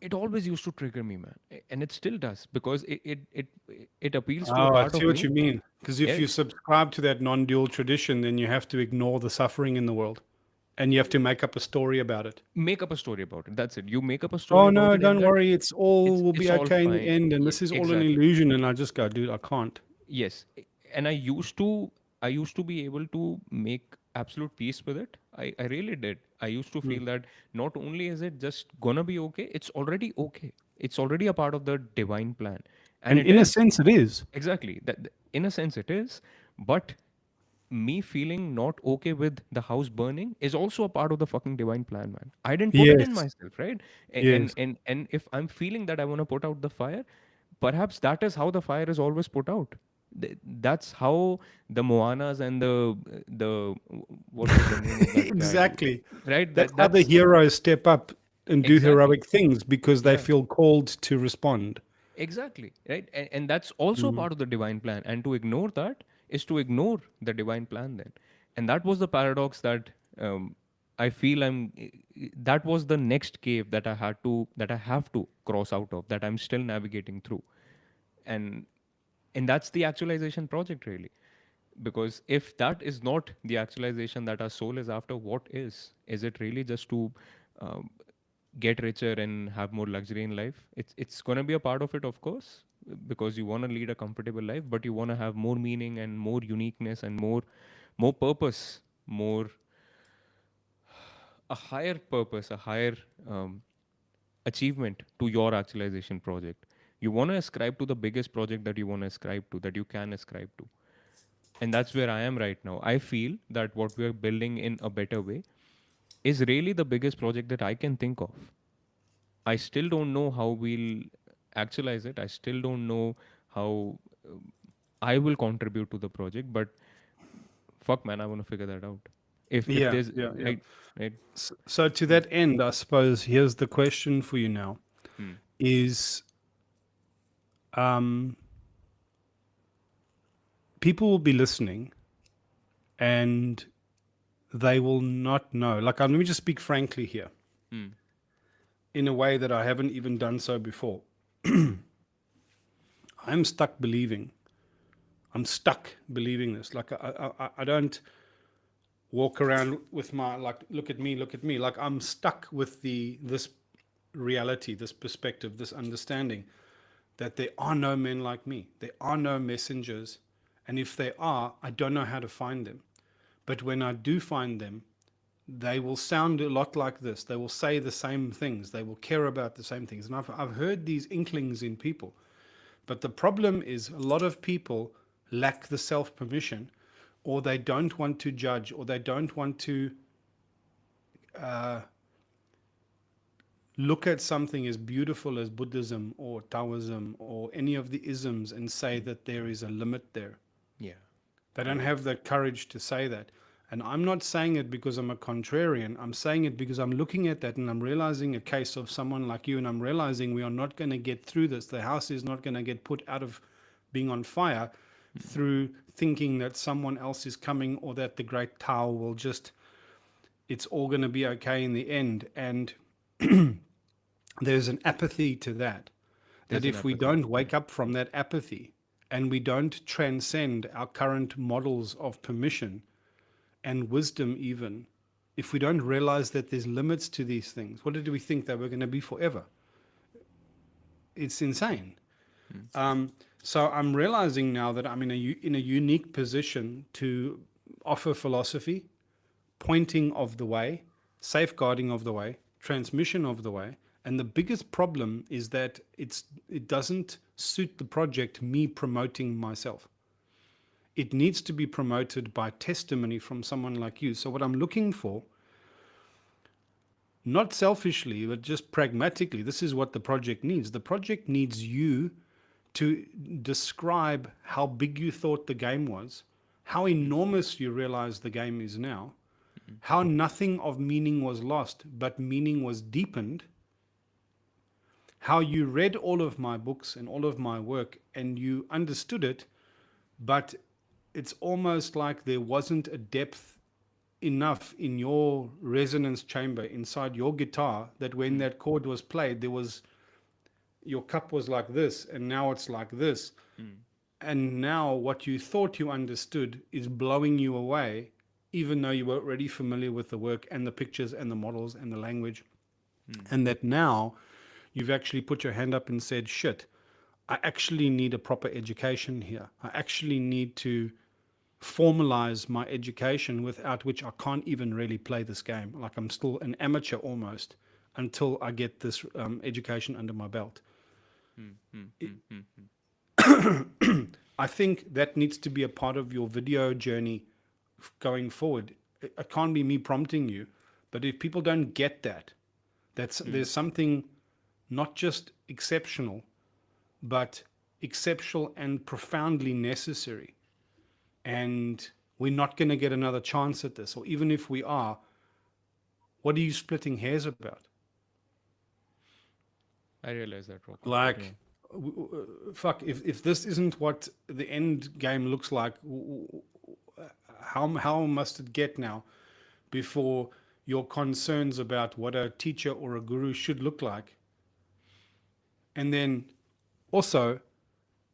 it always used to trigger me, man, and it still does because it appeals to a Oh, I part see of what me. you mean. Because if Yeah, you subscribe to that non-dual tradition, then you have to ignore the suffering in the world, and you have to make up a story about it. make up a story about it. That's it. You make up a story Oh about no, it in don't that. worry, it's all will It's be all okay in the fine. end, and Yeah, this is all an exactly. illusion. And I just go, dude, I can't. Yes, and I used to be able to make absolute peace with it. I really did. I used to Hmm. feel that not only is it just gonna be okay, it's already okay. It's already a part of the divine plan, and And it in a is sense, it is. exactly that. In a sense, it is, but me feeling not okay with the house burning is also a part of the fucking divine plan, man. I didn't put it in Yes, myself, right? yes, And if I'm feeling that I want to put out the fire, perhaps that is how the fire is always put out. That's how the Moanas and the what was the name of that guy, exactly. right? That's That how the that's heroes step up and do exactly. heroic things because they Yeah. feel called to respond. Exactly, right? And that's also Mm. part of the divine plan. And to ignore that is to ignore the divine plan then. And that was the paradox that I feel that was the next cave that I have to cross out of, that I'm still navigating through. And that's the actualization project, really. Because if that is not the actualization that our soul is after, what is? Is it really just to um, get richer and have more luxury in life? It's going to be a part of it, of course, because you want to lead a comfortable life, but you want to have more meaning and more uniqueness and more purpose, more a higher purpose, a higher achievement to your actualization project. You want to ascribe to the biggest project that you want to ascribe to, that you can ascribe to. And that's where I am right now. I feel that what we are building in a better way is really the biggest project that I can think of. I still don't know how we'll actualize it. I still don't know how I will contribute to the project, but fuck man, I want to figure that out. If Yeah, there's yeah, yeah. right. So to Mm, that end, I suppose here's the question for you now: mm, is um, people will be listening and they will not know. Like, let me just speak frankly here, mm, in a way that I haven't even done so before. I'm stuck believing. I'm stuck believing this. Like I don't walk around with my like, look at me, look at me. Like I'm stuck with this reality, this perspective, this understanding that there are no men like me. There are no messengers, and if they are, I don't know how to find them. But when I do find them, they will sound a lot like this. They will say the same things. They will care about the same things. And I've heard these inklings in people. But the problem is a lot of people lack the self permission, or they don't want to judge, or they don't want to look at something as beautiful as Buddhism or Taoism or any of the isms and say Mm. that there is a limit there. Yeah. They don't Yeah. have the courage to say that. And I'm not saying it because I'm a contrarian. I'm saying it because I'm looking at that and I'm realizing a case of someone like you, and I'm realizing we are not going to get through this. The house is not going to get put out of being on fire Mm. through thinking that someone else is coming, or that the great Tao will just, it's all going to be okay in the end. And there's an apathy to that. That There's an if we apathy. don't Yeah. wake up from that apathy and we don't transcend our current models of permission and wisdom, even if we don't realize that there's limits to these things, what did we think they were going to be forever? It's insane. Mm. So I'm realizing now that I'm in a unique position to offer philosophy, pointing of the way, safeguarding of the way, transmission of the way. And the biggest problem is that it doesn't suit the project me promoting myself. It needs to be promoted by testimony from someone like you. So what I'm looking for, not selfishly, but just pragmatically, this is what the project needs. The project needs you to describe how big you thought the game was, how Mm. enormous you realize the game is now, Mm. how nothing of meaning was lost, but meaning was deepened, how you read all of my books and all of my work and you understood it, but it's almost like there wasn't a depth enough in your resonance chamber inside your guitar that when Mm. that chord was played, there was, your cup was like this, and now it's like this. Mm. And now what you thought you understood is blowing you away, even though you were already familiar with the work and the pictures and the models and the language. Mm. And that now you've actually put your hand up and said, shit, I actually need a proper education here. I actually need to formalize my education, without which I can't even really play this game. Like I'm still an amateur almost until I get this education under my belt. Mm. Mm. Mm. Mm. Mm. I think that needs to be a part of your video journey going forward. It can't be me prompting you, but if people don't get that, Mm. there's something not just exceptional, but exceptional and profoundly necessary. And we're not going to get another chance at this. Or even if we are, what are you splitting hairs about? I realize that, Rocco. Yeah. Like, fuck, if this isn't what the end game looks like, how must it get now before your concerns about what a teacher or a guru should look like? And then also,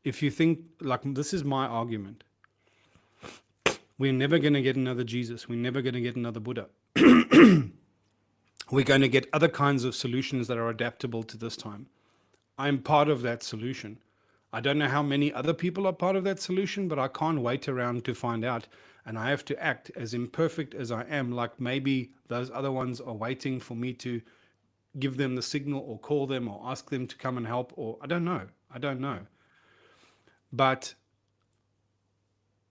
if you think, like, this is my argument, we're never going to get another Jesus, we're never going to get another Buddha. We're going to get other kinds of solutions that are adaptable to this time. I'm part of that solution. I don't know how many other people are part of that solution, but I can't wait around to find out. And I have to act as imperfect as I am, like maybe those other ones are waiting for me to give them the signal or call them or ask them to come and help, or I don't know. I don't know. Mm. But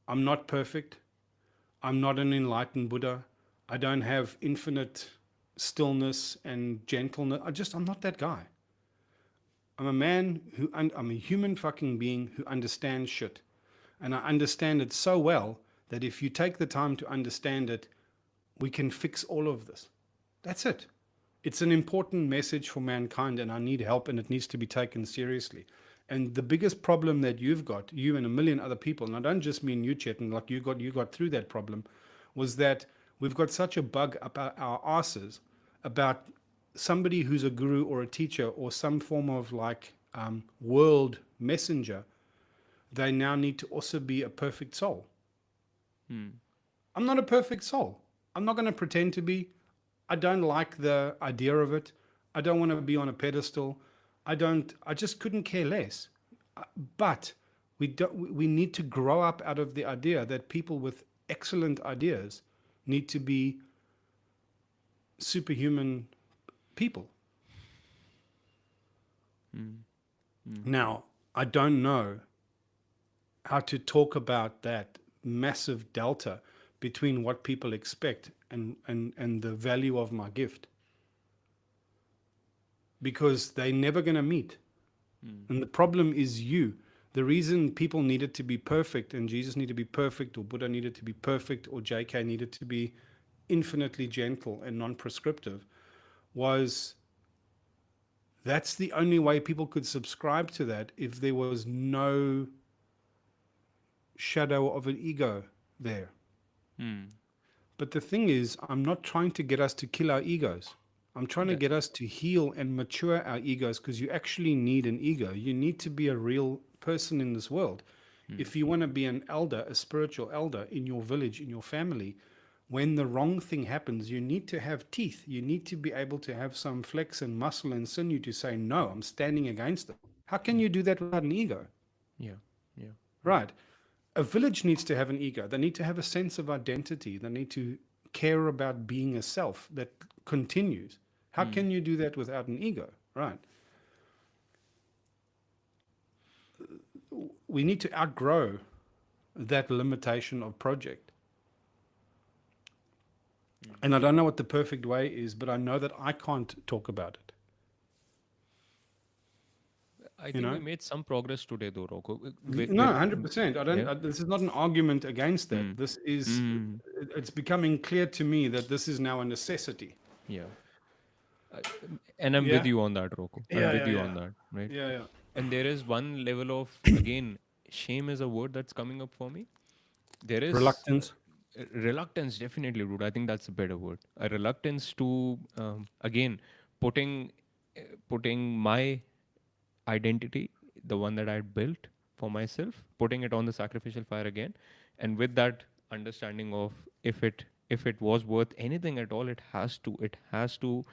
I'm not perfect. I'm not an enlightened Buddha. I don't have infinite stillness and gentleness. I'm not that guy. I'm a man who, I'm a human fucking being who understands shit. And I understand it so well that if you take the time to understand it, we can fix all of this. That's it. It's an important message for mankind, and I need help, and it needs to be taken seriously. And the biggest problem that you've got, you and a million other people, and I don't just mean you, Chetan, like you got through that problem, was that we've got such a bug up our asses about somebody who's a guru or a teacher or some form of like world messenger they now need to also be a perfect soul. Hmm. I'm not a perfect soul. I'm not going to pretend to be. I don't like the idea of it. I don't want to be on a pedestal. I just couldn't care less. But we need to grow up out of the idea that people with excellent ideas need to be superhuman people. Hmm. Hmm. Now, I don't know how to talk about that massive delta between what people expect and the value of my gift, because they're never going to meet. Hmm. And the problem is you. The reason people needed to be perfect, and Jesus needed to be perfect, or Buddha needed to be perfect, or JK needed to be infinitely gentle and non prescriptive, was that's the only way people could subscribe to that if there was no shadow of an ego there. Hmm. But the thing is, I'm not trying to get us to kill our egos. I'm trying to That. get us to heal and mature our egos, because you actually need an ego. You need to be a real person in this world. Hmm. If you want to be an elder, a spiritual elder in your village, in your family, when the wrong thing happens, you need to have teeth. You need to be able to have some flex and muscle and sinew to say, no, I'm standing against it. How can Yeah. you do that without an ego? Yeah. Yeah. Right. A village needs to have an ego. They need to have a sense of identity. They need to care about being a self that continues. How Hmm. can you do that without an ego? Right. We need to outgrow that limitation of project. Hmm. And I don't know what the perfect way is, but I know that I can't talk about it. I You think we know? made some progress today, though, Rocco. No, 100%. I don't. Yeah. This is not an argument against Hmm. that. This is. Hmm. It's becoming clear to me that this is now a necessity. Yeah. I, and I'm with Yeah. you on that, Rocco. I'm Yeah. with Yeah. you Yeah. on that, right? Yeah. Yeah. And there is one level of, again, shame is a word that's coming up for me. There is Reluctance. reluctance, definitely, dude. I think that's a better word. A reluctance to, again, putting putting my identity, the one that I had built for myself, putting it on the sacrificial fire again, and with that understanding of if it was worth anything at all, it has to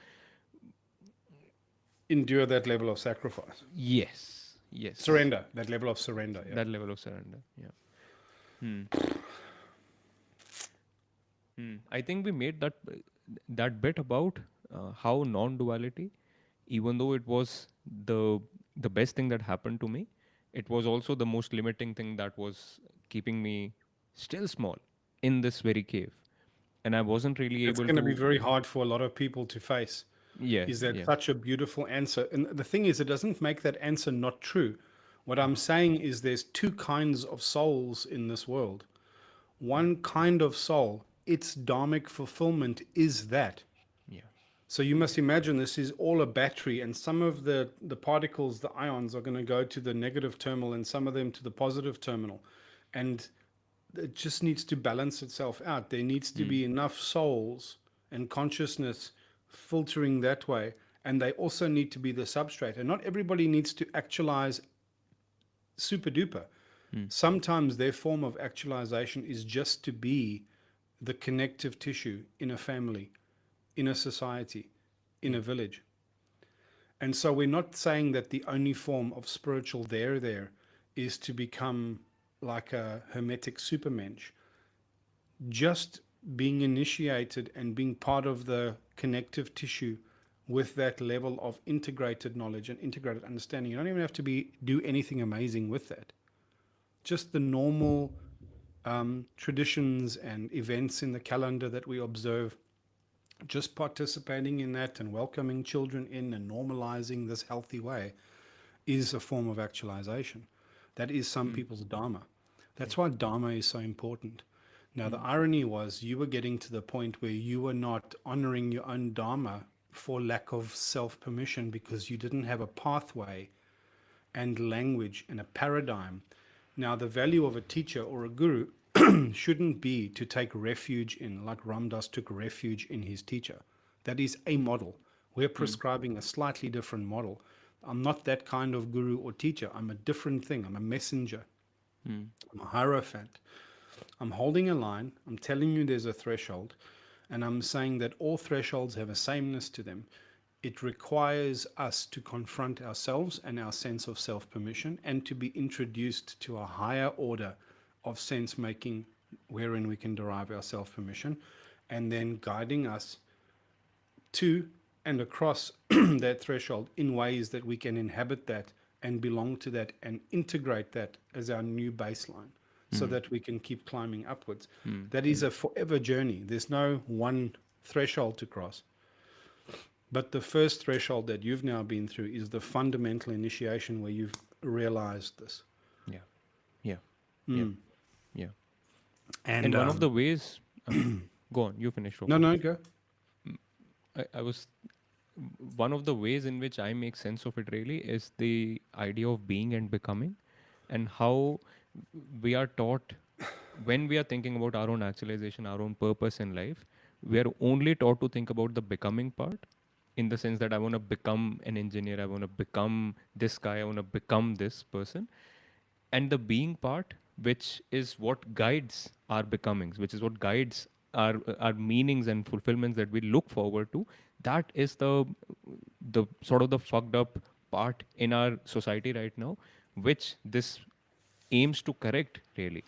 Endure that level of sacrifice. yes, yes, Surrender. That level of surrender. Yeah. that level of surrender. Yeah. Hmm. Hmm. I think we made that bit about how non-duality, even though it was the the best thing that happened to me, it was also the most limiting thing that was keeping me still small in this very cave, and I wasn't really It's able going to be to. very hard for a lot of people to face. Yeah, Is that yeah. such a beautiful answer? And the thing is, it doesn't make that answer not true. What I'm saying is there's two kinds of souls in this world. Hmm. One kind of soul, its dharmic fulfillment is that. Yeah. So you must imagine this is all a battery, and some of the particles, the ions, are going to go to the negative terminal, and some of them to the positive terminal. And it just needs to balance itself out. There needs to Hmm. be enough souls and consciousness filtering that way. And they also need to be the substrate. And not everybody needs to actualize super duper. Hmm. Sometimes their form of actualization is just to be the connective tissue in a family, in a society, in Yeah. a village. And so we're not saying that the only form of spiritual there is to become like a hermetic supermensch. Just being initiated and being part of the connective tissue with that level of integrated knowledge and integrated understanding. You don't even have to do anything amazing with that. Just the normal traditions and events in the calendar that we observe, just participating in that and welcoming children in and normalizing this healthy way is a form of actualization. That is some Hmm. people's dharma. Yeah. That's why dharma is so important. Now, the Hmm. irony was you were getting to the point where you were not honoring your own dharma for lack of self permission, because you didn't have a pathway and language and a paradigm. Now, the value of a teacher or a guru shouldn't be to take refuge in, like Ram Dass took refuge in his teacher. That is a model. We're Hmm. prescribing a slightly different model. I'm not that kind of guru or teacher. I'm a different thing. I'm a messenger. Mm. I'm a hierophant. I'm holding a line. I'm telling you there's a threshold. And I'm saying that all thresholds have a sameness to them. It requires us to confront ourselves and our sense of self permission and to be introduced to a higher order of sense making wherein we can derive our self permission and then guiding us to and across that threshold in ways that we can inhabit that and belong to that and integrate that as our new baseline so Mm. that we can keep climbing upwards. Mm. That is a forever journey. There's no one threshold to cross. But the first threshold that you've now been through is the fundamental initiation where you've realized this. Yeah. Yeah. Yeah. Mm. Yeah. And And one of the ways, go on, you finish, no, Rocco. no, go. I was one of the ways in which I make sense of it really is the idea of being and becoming, and how we are taught when we are thinking about our own actualization, our own purpose in life, we are only taught to think about the becoming part, in the sense that I want to become an engineer, I want to become this guy, I want to become this person. And the being part, which is what guides our becomings, which is what guides our meanings and fulfillments that we look forward to, that is the sort of the fucked up part in our society right now, which this aims to correct really.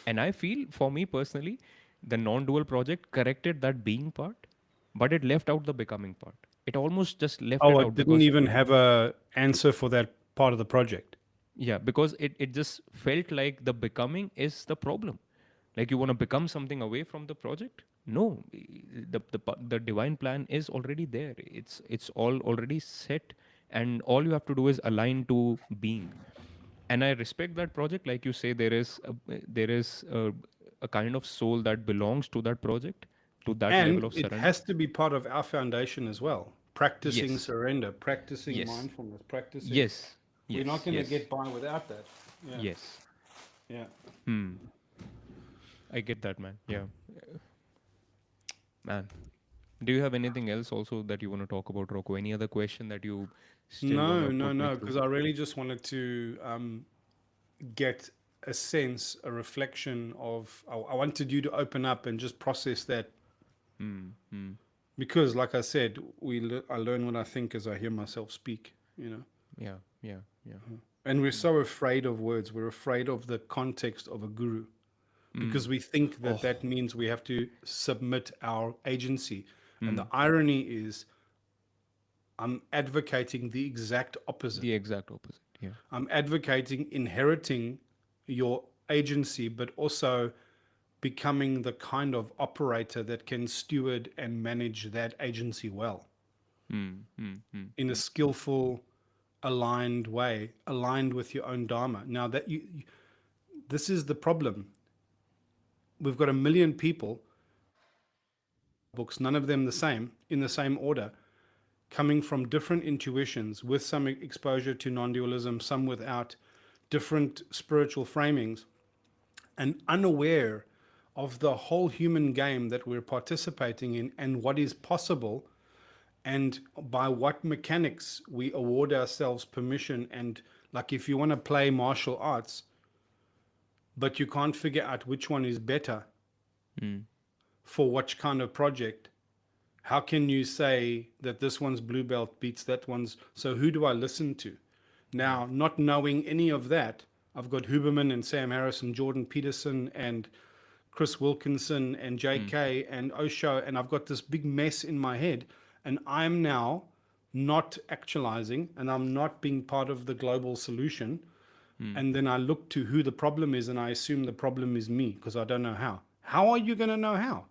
And I feel for me personally, the non-dual project corrected that being part, but it left out the becoming part. It almost just left Oh, it I out didn't because even have a answer for that part of the project. yeah, because it just felt like the becoming is the problem. Like you want to become something away from the project. No, the divine plan is already there. It's all already set, and all you have to do is align to being. And I respect that project. Like you say, there is a kind of soul that belongs to that project, to that level And of it surrender. has to be part of our foundation as well. Practicing Yes, surrender, practicing yes, mindfulness, practicing. yes, We're not yes, going to yes, get by without that. Yeah. yes. Yeah. Hmm. I get that, man. Yeah, man. Do you have anything else also that you want to talk about, Rocco? Any other question that you still want No, to no, put me no, through? because I really just wanted to get a sense, a reflection of. I wanted you to open up and just process that Hmm. Hmm. because, like I said, I learn what I think as I hear myself speak. You know, Yeah. Yeah. Yeah. and we're Hmm. so afraid of words. We're afraid of the context of a guru Hmm. because we think that Oh. that means we have to submit our agency. And the Hmm. irony is, I'm advocating the exact The opposite. exact opposite. Yeah. I'm advocating inheriting your agency, but also becoming the kind of operator that can steward and manage that agency well Hmm. Hmm. Hmm. in a Hmm. skillful, aligned way, aligned with your own dharma. Now that this is the problem. We've got a million people, books, none of them the same, in the same order, coming from different intuitions with some exposure to non-dualism, some without, different spiritual framings, and unaware of the whole human game that we're participating in and what is possible and by what mechanics we award ourselves permission. And like if you want to play martial arts but you can't figure out which one is better Hmm. for which kind of project, how can you say that this one's blue belt beats that one's? So who do I listen to? Yeah. Now, not knowing any of that, I've got Huberman and Sam Harris and Jordan Peterson and Chris Wilkinson and Hmm. JK and Osho, and I've got this big mess in my head, and I'm now not actualizing and I'm not being part of the global solution. Hmm. And then I look to who the problem is and I assume the problem is me because I don't know how. How are you going to know how?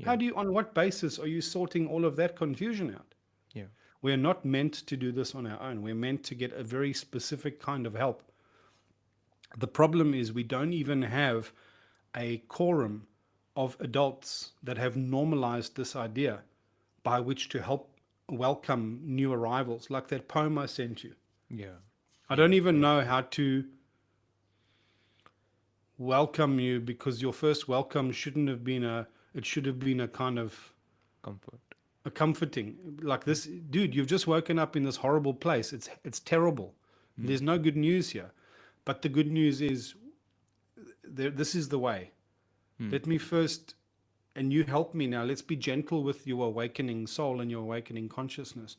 How Yeah. do you, on what basis are you sorting all of that confusion out? Yeah. We're not meant to do this on our own. We're meant to get a very specific kind of help. The problem is we don't even have a quorum of adults that have normalized this idea by which to help welcome new arrivals, like that poem I sent you. Yeah. I Yeah. don't even Yeah. know how to welcome you because your first welcome shouldn't have been it should have been a kind of Comfort. a comforting, like Hmm. this dude, you've just woken up in this horrible place. It's terrible. Hmm. There's no good news here. But the good news is this is the way. Hmm. Let me first, and you help me now. Let's be gentle with your awakening soul and your awakening consciousness.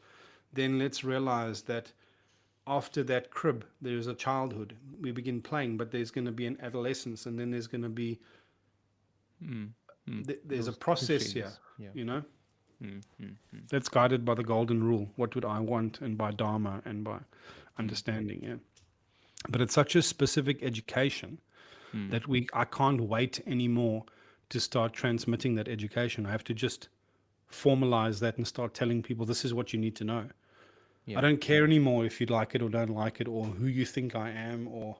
Then let's realize that after that crib, there's a childhood. We begin playing, but there's going to be an adolescence, and then there's going to be Hmm. Hmm. there's a Those process here, exchanges. Yeah. you know, Hmm. Hmm. Hmm. that's guided by the golden rule. What would I want, and by dharma and by Hmm. understanding. Yeah, but it's such a specific education Hmm. that I can't wait anymore to start transmitting that education. I have to just formalize that and start telling people this is what you need to know. I Yeah. don't care anymore if you like it or don't like it or who you think I am or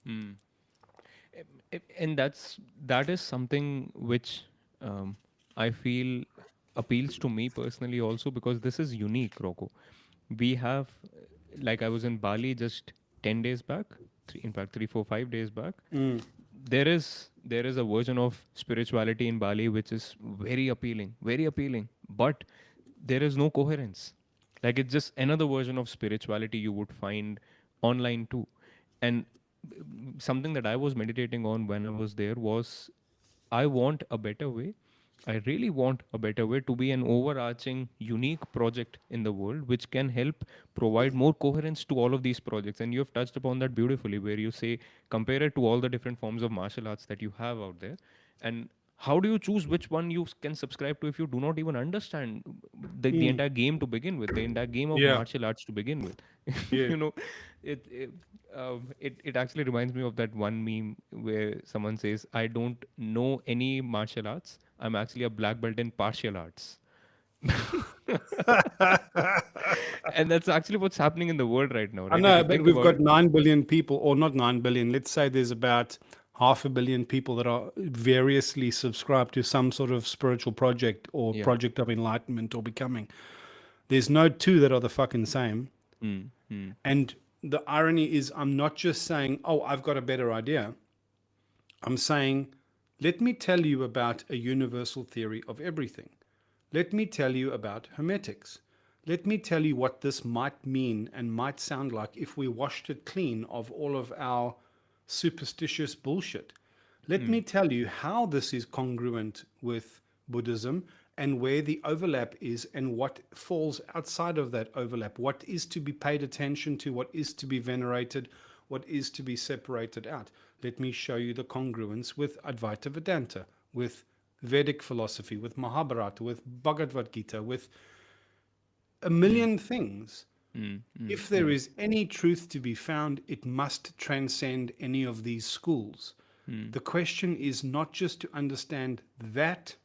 Hmm. And that is something which I feel appeals to me personally also, because this is unique, Rocco. We have, like I was in Bali just 10 days back, in fact 3, 4, 5 days back. There is a version of spirituality in Bali which is very appealing, very appealing, but there is no coherence. Like it's just another version of spirituality you would find online too. And something that I was meditating on when I was there was, I want a better way. I really want a better way to be an overarching, unique project in the world which can help provide more coherence to all of these projects. And you have touched upon that beautifully, where you say, compare it to all the different forms of martial arts that you have out there. And how do you choose which one you can subscribe to if you do not even understand the mm, entire game to begin with, the entire game of yeah, martial arts to begin with? yeah. you know, it it actually reminds me of that one meme where someone says, "I don't know any martial arts. I'm actually a black belt in partial arts." And that's actually what's happening in the world right now, I right? If know, you but think we've about got it. 9 billion people, or not 9 billion, let's say there's about half a billion people that are variously subscribed to some sort of spiritual project or Yeah. project of enlightenment or becoming. There's no two that are the fucking same. Hmm. Hmm. And the irony is, I'm not just saying, oh, I've got a better idea. I'm saying, let me tell you about a universal theory of everything. Let me tell you about hermetics. Let me tell you what this might mean and might sound like if we washed it clean of all of our superstitious bullshit. Let Hmm. me tell you how this is congruent with Buddhism and where the overlap is and what falls outside of that overlap, what is to be paid attention to, what is to be venerated, what is to be separated out. Let me show you the congruence with Advaita Vedanta, with Vedic philosophy, with Mahabharata, with Bhagavad Gita, with a Hmm. million things. Hmm. Hmm. If there Hmm. is any truth to be found, it must transcend any of these schools. Hmm. The question is not just to understand that.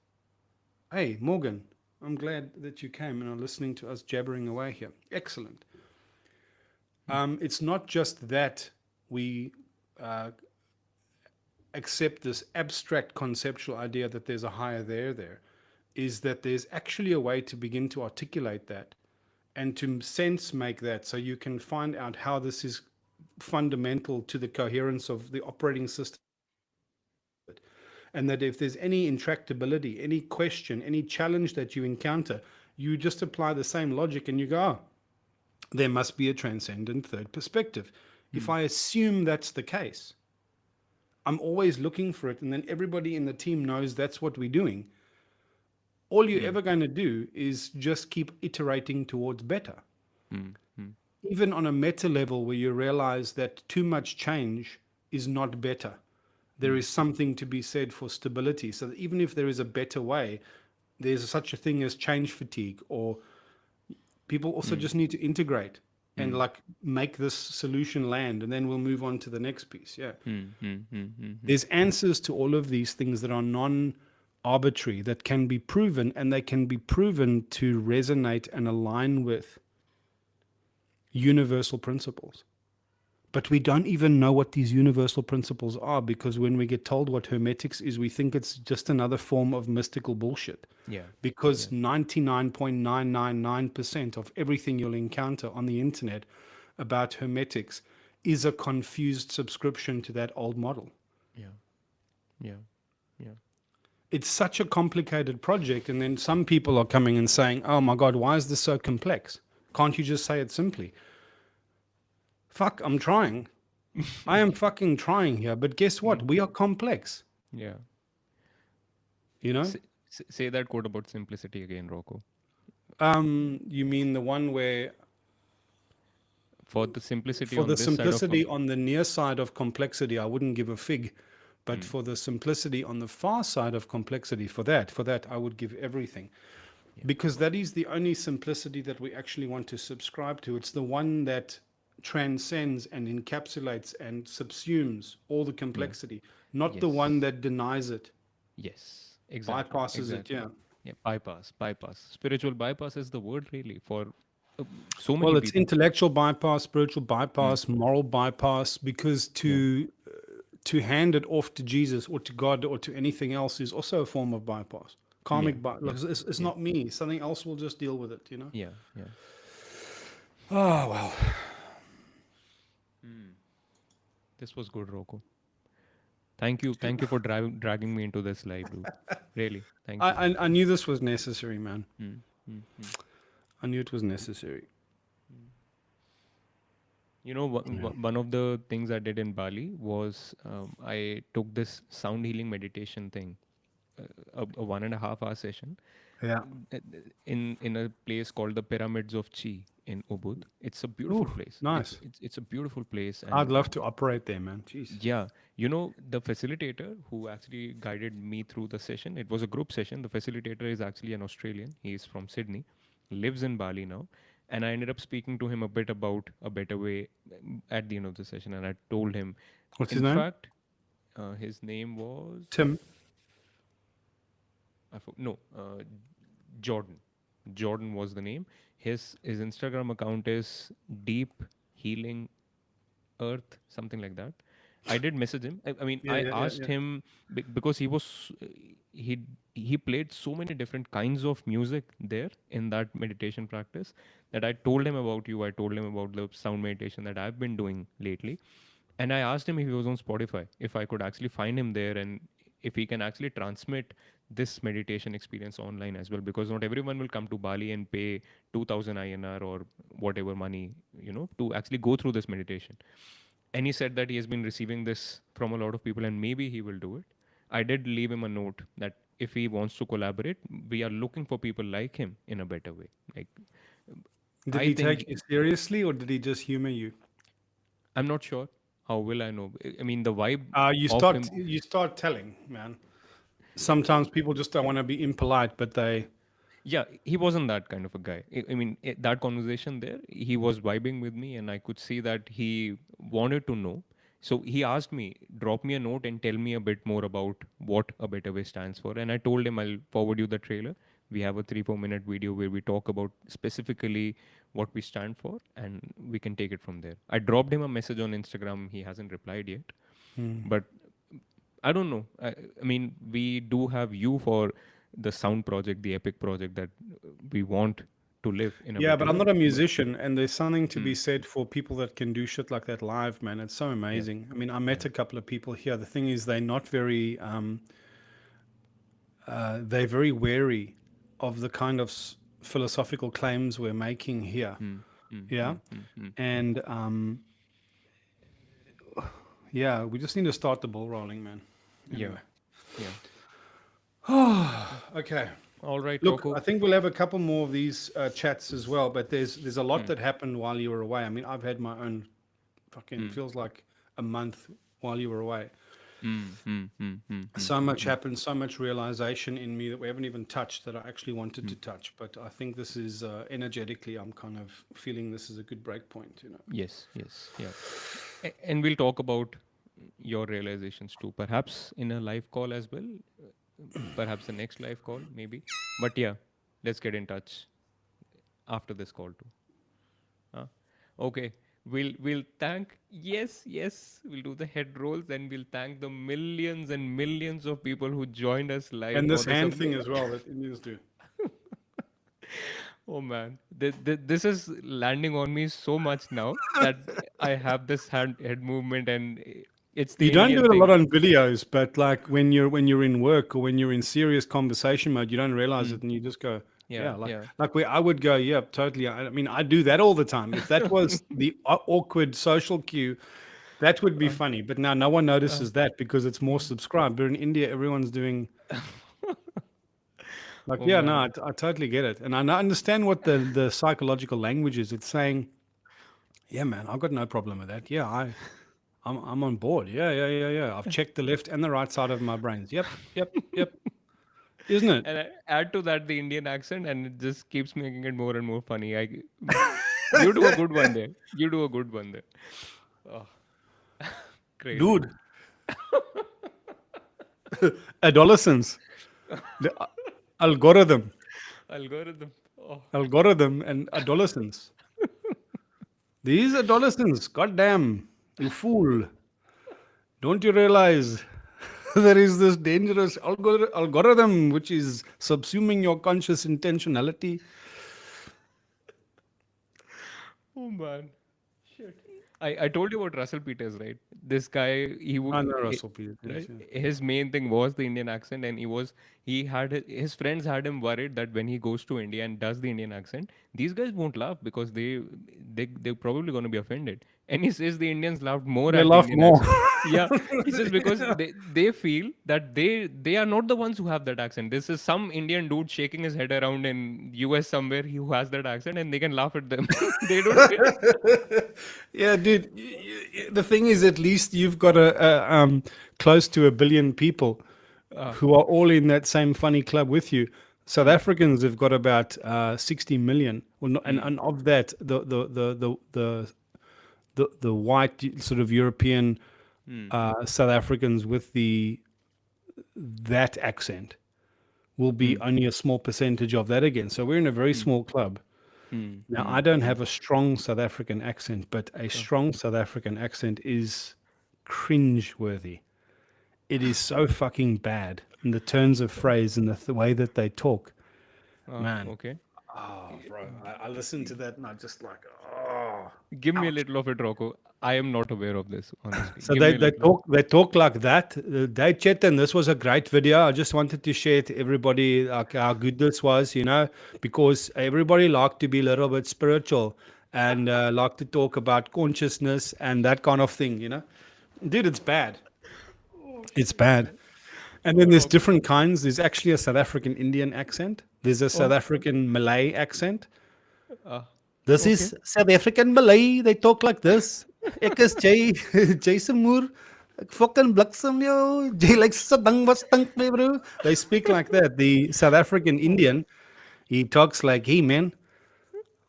Hey, Morgan, I'm glad that you came and are listening to us jabbering away here. Excellent. It's not just that we uh, accept this abstract conceptual idea that there's a higher there, is that there's actually a way to begin to articulate that and to sense make that so you can find out how this is fundamental to the coherence of the operating system of the universe. And that if there's any intractability, any question, any challenge that you encounter, you just apply the same logic and you go, oh, there must be a transcendent third perspective. If Hmm. I assume that's the case, I'm always looking for it, and then everybody in the team knows that's what we're doing. All you're Hmm. ever going to do is just keep iterating towards better. Hmm. Hmm. Even on a meta level where you realize that too much change is not better. There Hmm. is something to be said for stability. So that even if there is a better way, there's such a thing as change fatigue, or people also Hmm. just need to integrate and Hmm. like make this solution land, and then we'll move on to the next piece. Yeah. Hmm. Hmm. Hmm. Hmm. Hmm. There's answers to all of these things that are non arbitrary, that can be proven, and they can be proven to resonate and align with universal principles. But we don't even know what these universal principles are, because when we get told what hermetics is, we think it's just another form of mystical bullshit. Yeah. Because Yeah. 99.999% of everything you'll encounter on the internet about hermetics is a confused subscription to that old model. Yeah. Yeah. Yeah. It's such a complicated project, and then some people are coming and saying, oh my God, why is this so complex? Can't you just say it simply? Fuck, I'm trying. I am fucking trying here, but guess what? Mm. We are complex. Yeah. You know. Say that quote about simplicity again, Rocco. You mean the one where For the simplicity for on the this side of simplicity on the near side of complexity, I wouldn't give a fig. But Mm. for the simplicity on the far side of complexity, for that, I would give everything. Yeah. Because that is the only simplicity that we actually want to subscribe to. It's the one that transcends and encapsulates and subsumes all the Yeah. complexity, not the one Yes. that denies it, Yes. Exactly. bypasses it. Exactly. Yeah. Yeah. Bypass. Bypass. Spiritual bypass is the word really for so many Well, it's people. intellectual bypass, spiritual Mm. bypass, moral bypass, because Yeah. to hand it off to Jesus or to God or to anything else is also a form of bypass. Yeah. Karmic bypass. Yeah. Like, it's Yeah. not me. Something else will just deal with it. Yeah. Yeah. Oh well. Mm. This was good, Rocco. Thank you. Thank you for dragging me into this live, dude. Really. Thank you. I knew this was necessary, man. Mm. Mm. Mm. I knew it was necessary. Mm. You know, one of the things I did in Bali was I took this sound healing meditation thing, a 1.5 hour session Yeah. uh, in a place called the Pyramids of Chi in Ubud. It's a beautiful Ooh, place. nice. It's a beautiful place, I'd and love to operate there, man. Jeez. yeah, you know, the facilitator who actually guided me through the session, it was a group session. The facilitator is actually an Australian. He is from Sydney, lives in Bali now. And I ended up speaking to him a bit about a better way at the end of the session. And I told him, What's his in name? fact, his name was, Tim. no, Jordan. Jordan was the name. His Instagram account is Deep Healing Earth, something like that. I did message him. I mean, Yeah, I yeah, yeah, asked yeah. him because he he played so many different kinds of music there in that meditation practice that I told him about you. I told him about the sound meditation that I've been doing lately, and I asked him if he was on Spotify, if I could actually find him there, and if he can actually transmit this meditation experience online as well, because not everyone will come to Bali and pay 2000 INR or whatever money, to actually go through this meditation. And he said that he has been receiving this from a lot of people and maybe he will do it. I did leave him a note that if he wants to collaborate, we are looking for people like him in a better way. Like, Did I he think, take you seriously or did he just humor you? I'm not sure. How will I know? I mean, the vibe You of start him. you start telling, man. Sometimes people just don't want to be impolite, but they. Yeah, he wasn't that kind of a guy. I mean, that conversation there, he was vibing with me, and I could see that he wanted to know. So he asked me, drop me a note and tell me a bit more about what A Better Way stands for. And I told him I'll forward you the trailer. We have a 3-4 minute video where we talk about specifically what we stand for, and we can take it from there. I dropped him a message on Instagram. He hasn't replied yet, Hmm. but I don't know. I mean, we do have you for the sound project, the epic project that we want to live in a Yeah, better but I'm way. not a But musician, and there's something to be hmm, said for people that can do shit like that live, man. It's so yeah, amazing. I mean, I yeah, met a couple of people here. The thing is, they're not very, they're very wary of the kind of philosophical claims we're making here. hmm, hmm, Yeah, hmm, hmm, hmm, hmm. and yeah, we just need to start the ball rolling, man. Yeah, Anyway, yeah. okay. All right, Look, I Rocco. think we'll have a couple more of these chats as well. But there's a lot Hmm, that happened while you were away. I mean, I've had my own fucking hmm, feels like a month while you were away. hmm, hmm, hmm, hmm, hmm, So hmm, much hmm, happened, so much realization in me that we haven't even touched that I actually wanted hmm. to touch. But I think this is energetically, I'm kind of feeling this is a good break point. Yes, yes, yeah. And we'll talk about your realizations too, perhaps in a live call as well, perhaps the next live call, maybe. But yeah, let's get in touch after this call too. Huh? Okay. We'll thank, yes, we'll do the head rolls and we'll thank the millions and millions of people who joined us live And for this this hand thing amazing. as well that Indians do. Oh man, this is landing on me so much now that I have this head movement, and it's You the don't do Indian it a lot thing. on videos, but like when you're in work or when you're in serious conversation mode, you don't realize Mm. it, and you just go, Yeah, yeah, like yeah. like where I would go, yeah, totally. I mean, I do that all the time. If that was the awkward social cue, That would be Uh, funny, but now no one uh, notices that because it's more subscribed. But in India, everyone's doing like, oh yeah, no, man. I totally get it, and I understand what the psychological language is. It's saying, yeah, man, I've got no problem with that. Yeah, I'm on board. Yeah, yeah, yeah, yeah. I've checked the left and the right side of my brains. Yep, yep, yep. Isn't it? And I add to that the Indian accent, and it just keeps making it more and more funny. You do a good one there. You do a good one there. Oh, crazy. Dude, adolescence, the algorithm, Algorithm. Oh, algorithm, and adolescence. These adolescents, goddamn, you fool! Don't you realize there is this dangerous algorithm which is subsuming your conscious intentionality? oh man. Shit. I told you about Russell Peters, right? This guy, I know Russell Peters. right? Yes, yeah. His main thing was the Indian accent, and he had his friends had him worried that when he goes to India and does the Indian accent, these guys won't laugh because they're probably going to be offended. And he says the Indians laughed more They at the laugh Indian more. accent. Yeah, he says because they feel that they are not the ones who have that accent. This is some Indian dude shaking his head around in US somewhere who has that accent, and they can laugh at them. They don't. Yeah, dude. The thing is, at least you've got close to 1 billion people Ah, who are all in that same funny club with you. South Africans have got about 60 million, well, no, mm, and of that, the white sort of European mm, South Africans with the that accent will be mm, only a small percentage of that again. So we're in a very mm, small club. mm, Now, I mm, don't mm. have a strong South African accent, but a strong South African accent is cringe-worthy. It is so fucking bad in the turns of phrase and the way that they talk. Man, Okay. oh, bro, I listen to that and I just like, oh, Give me a ouch. little of it, Rocco. I am not aware of this, honestly. So Give me a little. they talk like that. They Chetan, this was a great video. I just wanted to share to everybody like how good this was, because everybody liked to be a little bit spiritual and like to talk about consciousness and that kind of thing. Dude, it's bad. Oh It's shit, bad. man. And then Oh, there's Rocco. different kinds. There's actually a South African Indian accent. There's a South Oh, African Malay accent. uh, This okay. is South African Malay. They talk like this. Ek is Jay Jason Moore. Ek fucking bliksem yo. Jay like sadang was stunk me, bro. They speak like that. The South African Indian, he talks like, hey man,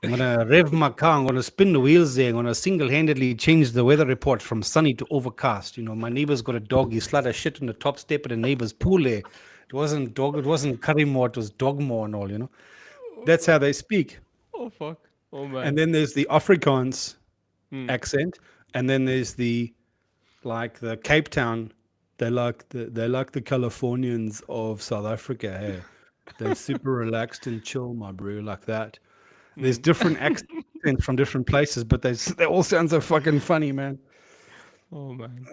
I'm gonna rev my car, I'm gonna spin the wheels there, I'm gonna single-handedly change the weather report from sunny to overcast. My neighbor's got a dog, he slid a shit on the top step of the neighbor's pool there. It wasn't Currymore, it was Dogmore and all. Oh That's how god. they speak. Oh fuck. Oh And man. then there's the Afrikaans Hmm. accent, and then there's the Cape Town. They like the Californians of South Africa. Hey, they're super relaxed and chill, my bro, like that. There's Hmm. different accents from different places, but they all sound so fucking funny, man. Oh man.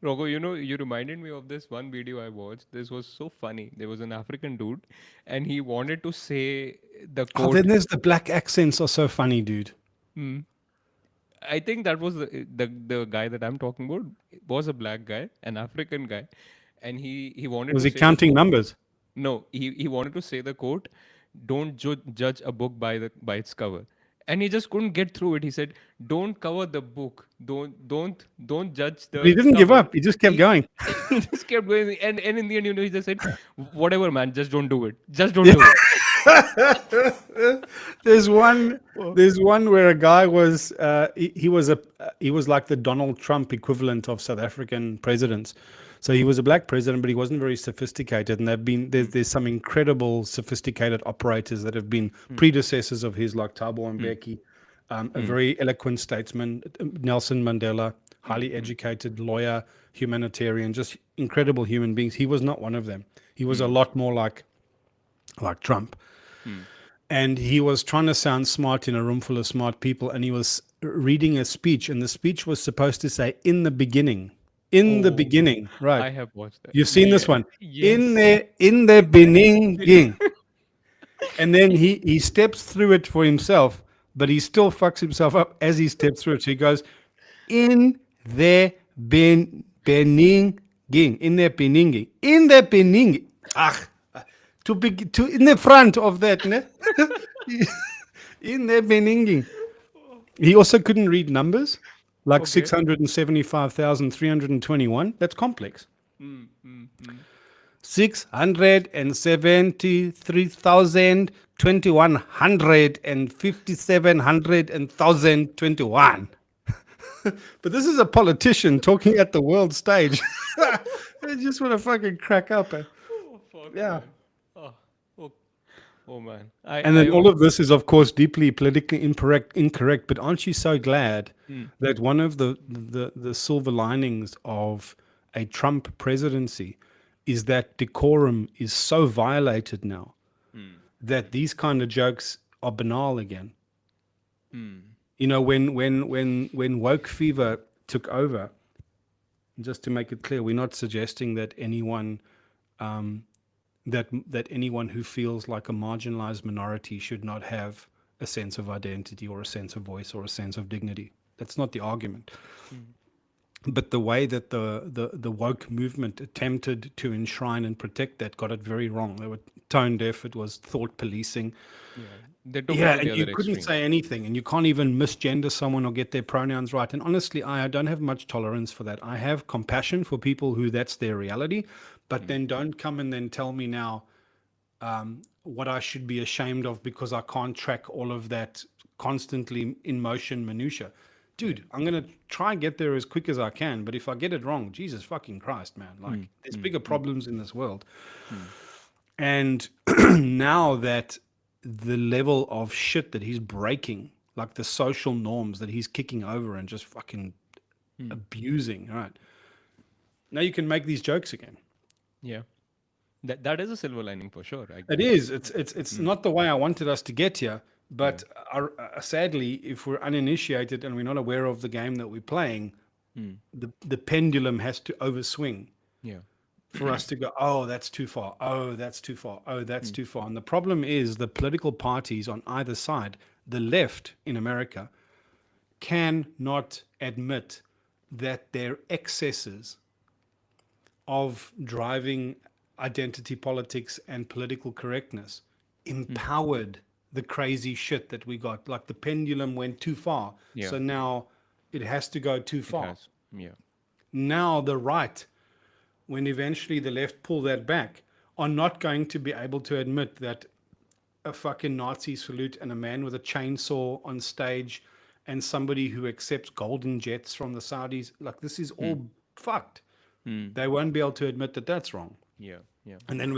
Rocco, you reminded me of this one video I watched. This was so funny. There was an African dude, and he wanted to say the Oh, then quote. there's the black accents are so funny, dude. Hmm. I think that was the guy that I'm talking about was a black guy, an African guy, and he wanted Was to he say the counting quote. numbers? No, he wanted to say the quote, "Don't judge a book by its cover," and he just couldn't get through it. He said, "Don't cover the book. Don't judge But he the didn't give cover." up. He just kept He going. he just kept going, and in the end, he just said, "Whatever, man. Just don't do it. Just don't do it." There's one. Oh. There's one where a guy was. He was like the Donald Trump equivalent of South African presidents. So he was a black president, but he wasn't very sophisticated. And Hmm, there's some incredible sophisticated operators that have been hmm, predecessors of his, like Thabo hmm, Mbeki, a hmm, very eloquent statesman, Nelson Mandela, hmm, highly hmm, educated lawyer, humanitarian, just incredible human beings. He was not one of them. He was a hmm, lot more like Trump. hmm. And he was trying to sound smart in a room full of smart people, and he was reading a speech, and the speech was supposed to say, in the Oh, beginning, right? I have watched that. You've seen this Yeah. one, Yes. in the Beginning. beginning. And then he steps through it for himself, but he still fucks himself up as he steps through it. So he goes, in their beninging. In their beninging. In their beninging. Ah, to in the front of that, ne? In their beninging. He also couldn't read numbers, like Okay. 675,321. That's complex. Mm, mm, mm. 673,157,100. But this is a politician talking at the world stage. I just want to fucking crack up. Oh fuck, Yeah. man. Oh, oh, oh man. And I then all hope. of this is, of course, deeply politically incorrect. But aren't you so glad Mm, that one of the silver linings of a Trump presidency is that decorum is so violated now mm, that these kind of jokes are banal again. mm. You know, when woke fever took over, just to make it clear, we're not suggesting that anyone that anyone who feels like a marginalized minority should not have a sense of identity or a sense of voice or a sense of dignity. That's not the argument. Mm. But the way that the woke movement attempted to enshrine and protect that got it very wrong. They were tone deaf. It was thought policing. Yeah, they took it Yeah, to the and you other couldn't extreme. say anything, and you can't even misgender someone or get their pronouns right. And honestly, I don't have much tolerance for that. I have compassion for people who that's their reality, but Mm, then don't come and then tell me now what I should be ashamed of because I can't track all of that constantly in motion minutia. yeah. Dude, I'm gonna try and get there as quick as I can, but if I get it wrong, Jesus fucking Christ, man, Mm, like there's mm, bigger mm, problems in this world. mm, And now that the level of shit that he's breaking, like the social norms that he's kicking over and just fucking mm. abusing, right? Now you can make these jokes again. Yeah. That is a silver lining for sure. It is. It's Mm, not the way I wanted us to get here, yeah. but sadly, if we're uninitiated and we're not aware of the game that we're playing, Mm, the pendulum has to overswing yeah. for us to go, oh, that's too far. Oh, that's too far. Oh, that's Mm, too far. And the problem is the political parties on either side, the left in America, cannot admit that their excesses of driving identity politics and political correctness mm. empowered the crazy shit that we got. Like the pendulum went too far. Yeah. So now it has to go too It far. has. Yeah. Now the right, when eventually the left pull that back, are not going to be able to admit that a fucking Nazi salute and a man with a chainsaw on stage and somebody who accepts golden jets from the Saudis, like this is Mm, all fucked. mm. They won't be able to admit that that's wrong. Yeah. Yeah. And then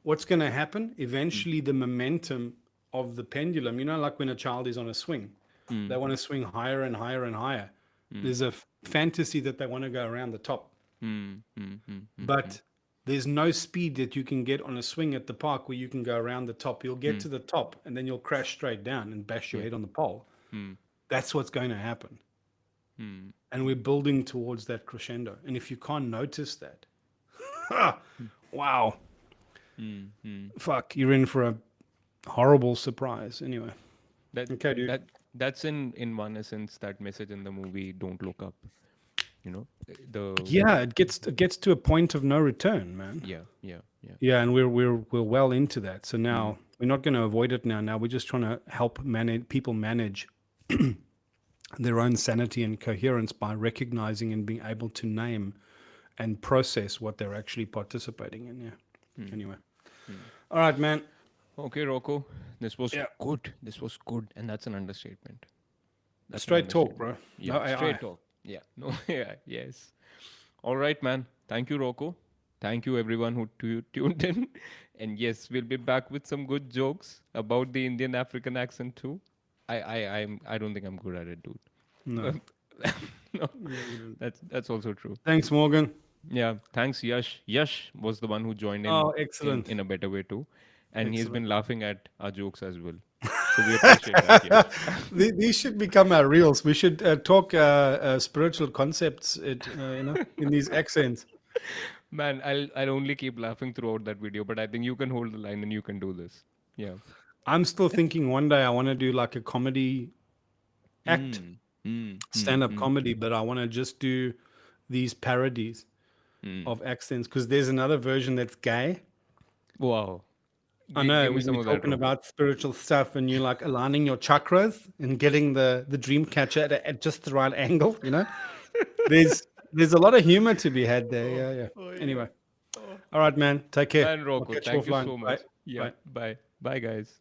what's gonna happen? Mm, Eventually, the momentum of the pendulum, like when a child is on a swing, they mm, want to swing higher and higher and higher. mm, There's a fantasy that they want to go around the top, mm, mm, mm, mm, mm, but there's no speed that you can get on a swing at the park where you can go around the top. You'll get mm. to the top and then you'll crash straight down and bash your Yeah. head on the pole. Mm, That's what's going to happen. mm, And we're building towards that crescendo. And if you can't notice that, wow, mm, mm. fuck, you're in for a horrible surprise. Anyway. That Okay, dude. that's in one essence that message in the movie. Don't look up. The Yeah, it gets to a point of no return, man. yeah, yeah, yeah. Yeah, and we're well into that. So Mm, now we're not going to avoid it now. Now we're just trying to help manage people manage their own sanity and coherence by recognizing and being able to name and process what they're actually participating in. Yeah. mm, Anyway. mm. All right, man. Okay, Rocco, this was Yeah. good. This was good, and that's an understatement. That's an Straight talk, understatement. bro. Yeah, No AI. straight talk. Yeah, no, yeah, yes. All right, man. Thank you, Rocco. Thank you, everyone who tuned in. And yes, we'll be back with some good jokes about the Indian African accent too. I don't think I'm good at it, No. dude. No, that's also true. Thanks, Morgan. Yeah, thanks, Yash. Yash was the one who joined in Oh, in excellent. in a better way too, and he's Excellent. been laughing at our jokes as well. So we appreciate that, Yash. These should become our reels. We should talk spiritual concepts, in these accents. Man, I'll only keep laughing throughout that video, but I think you can hold the line and you can do this. Yeah. I'm still thinking one day I want to do like a comedy act, Mm. Mm, mm, stand-up mm, comedy, but I want to just do these parodies mm. of accents because there's another version that's gay. Wow. I know Give me when some you're of that, talking Rocco. about spiritual stuff and you're like aligning your chakras and getting the dream catcher at just the right angle, there's there's a lot of humor to be had there. Oh, Yeah, yeah. oh yeah. Anyway, Oh. all right, man. Take care. Man, I'll Rocco, catch you thank you offline. so Bye. much. Yeah, Bye. bye. Bye, guys.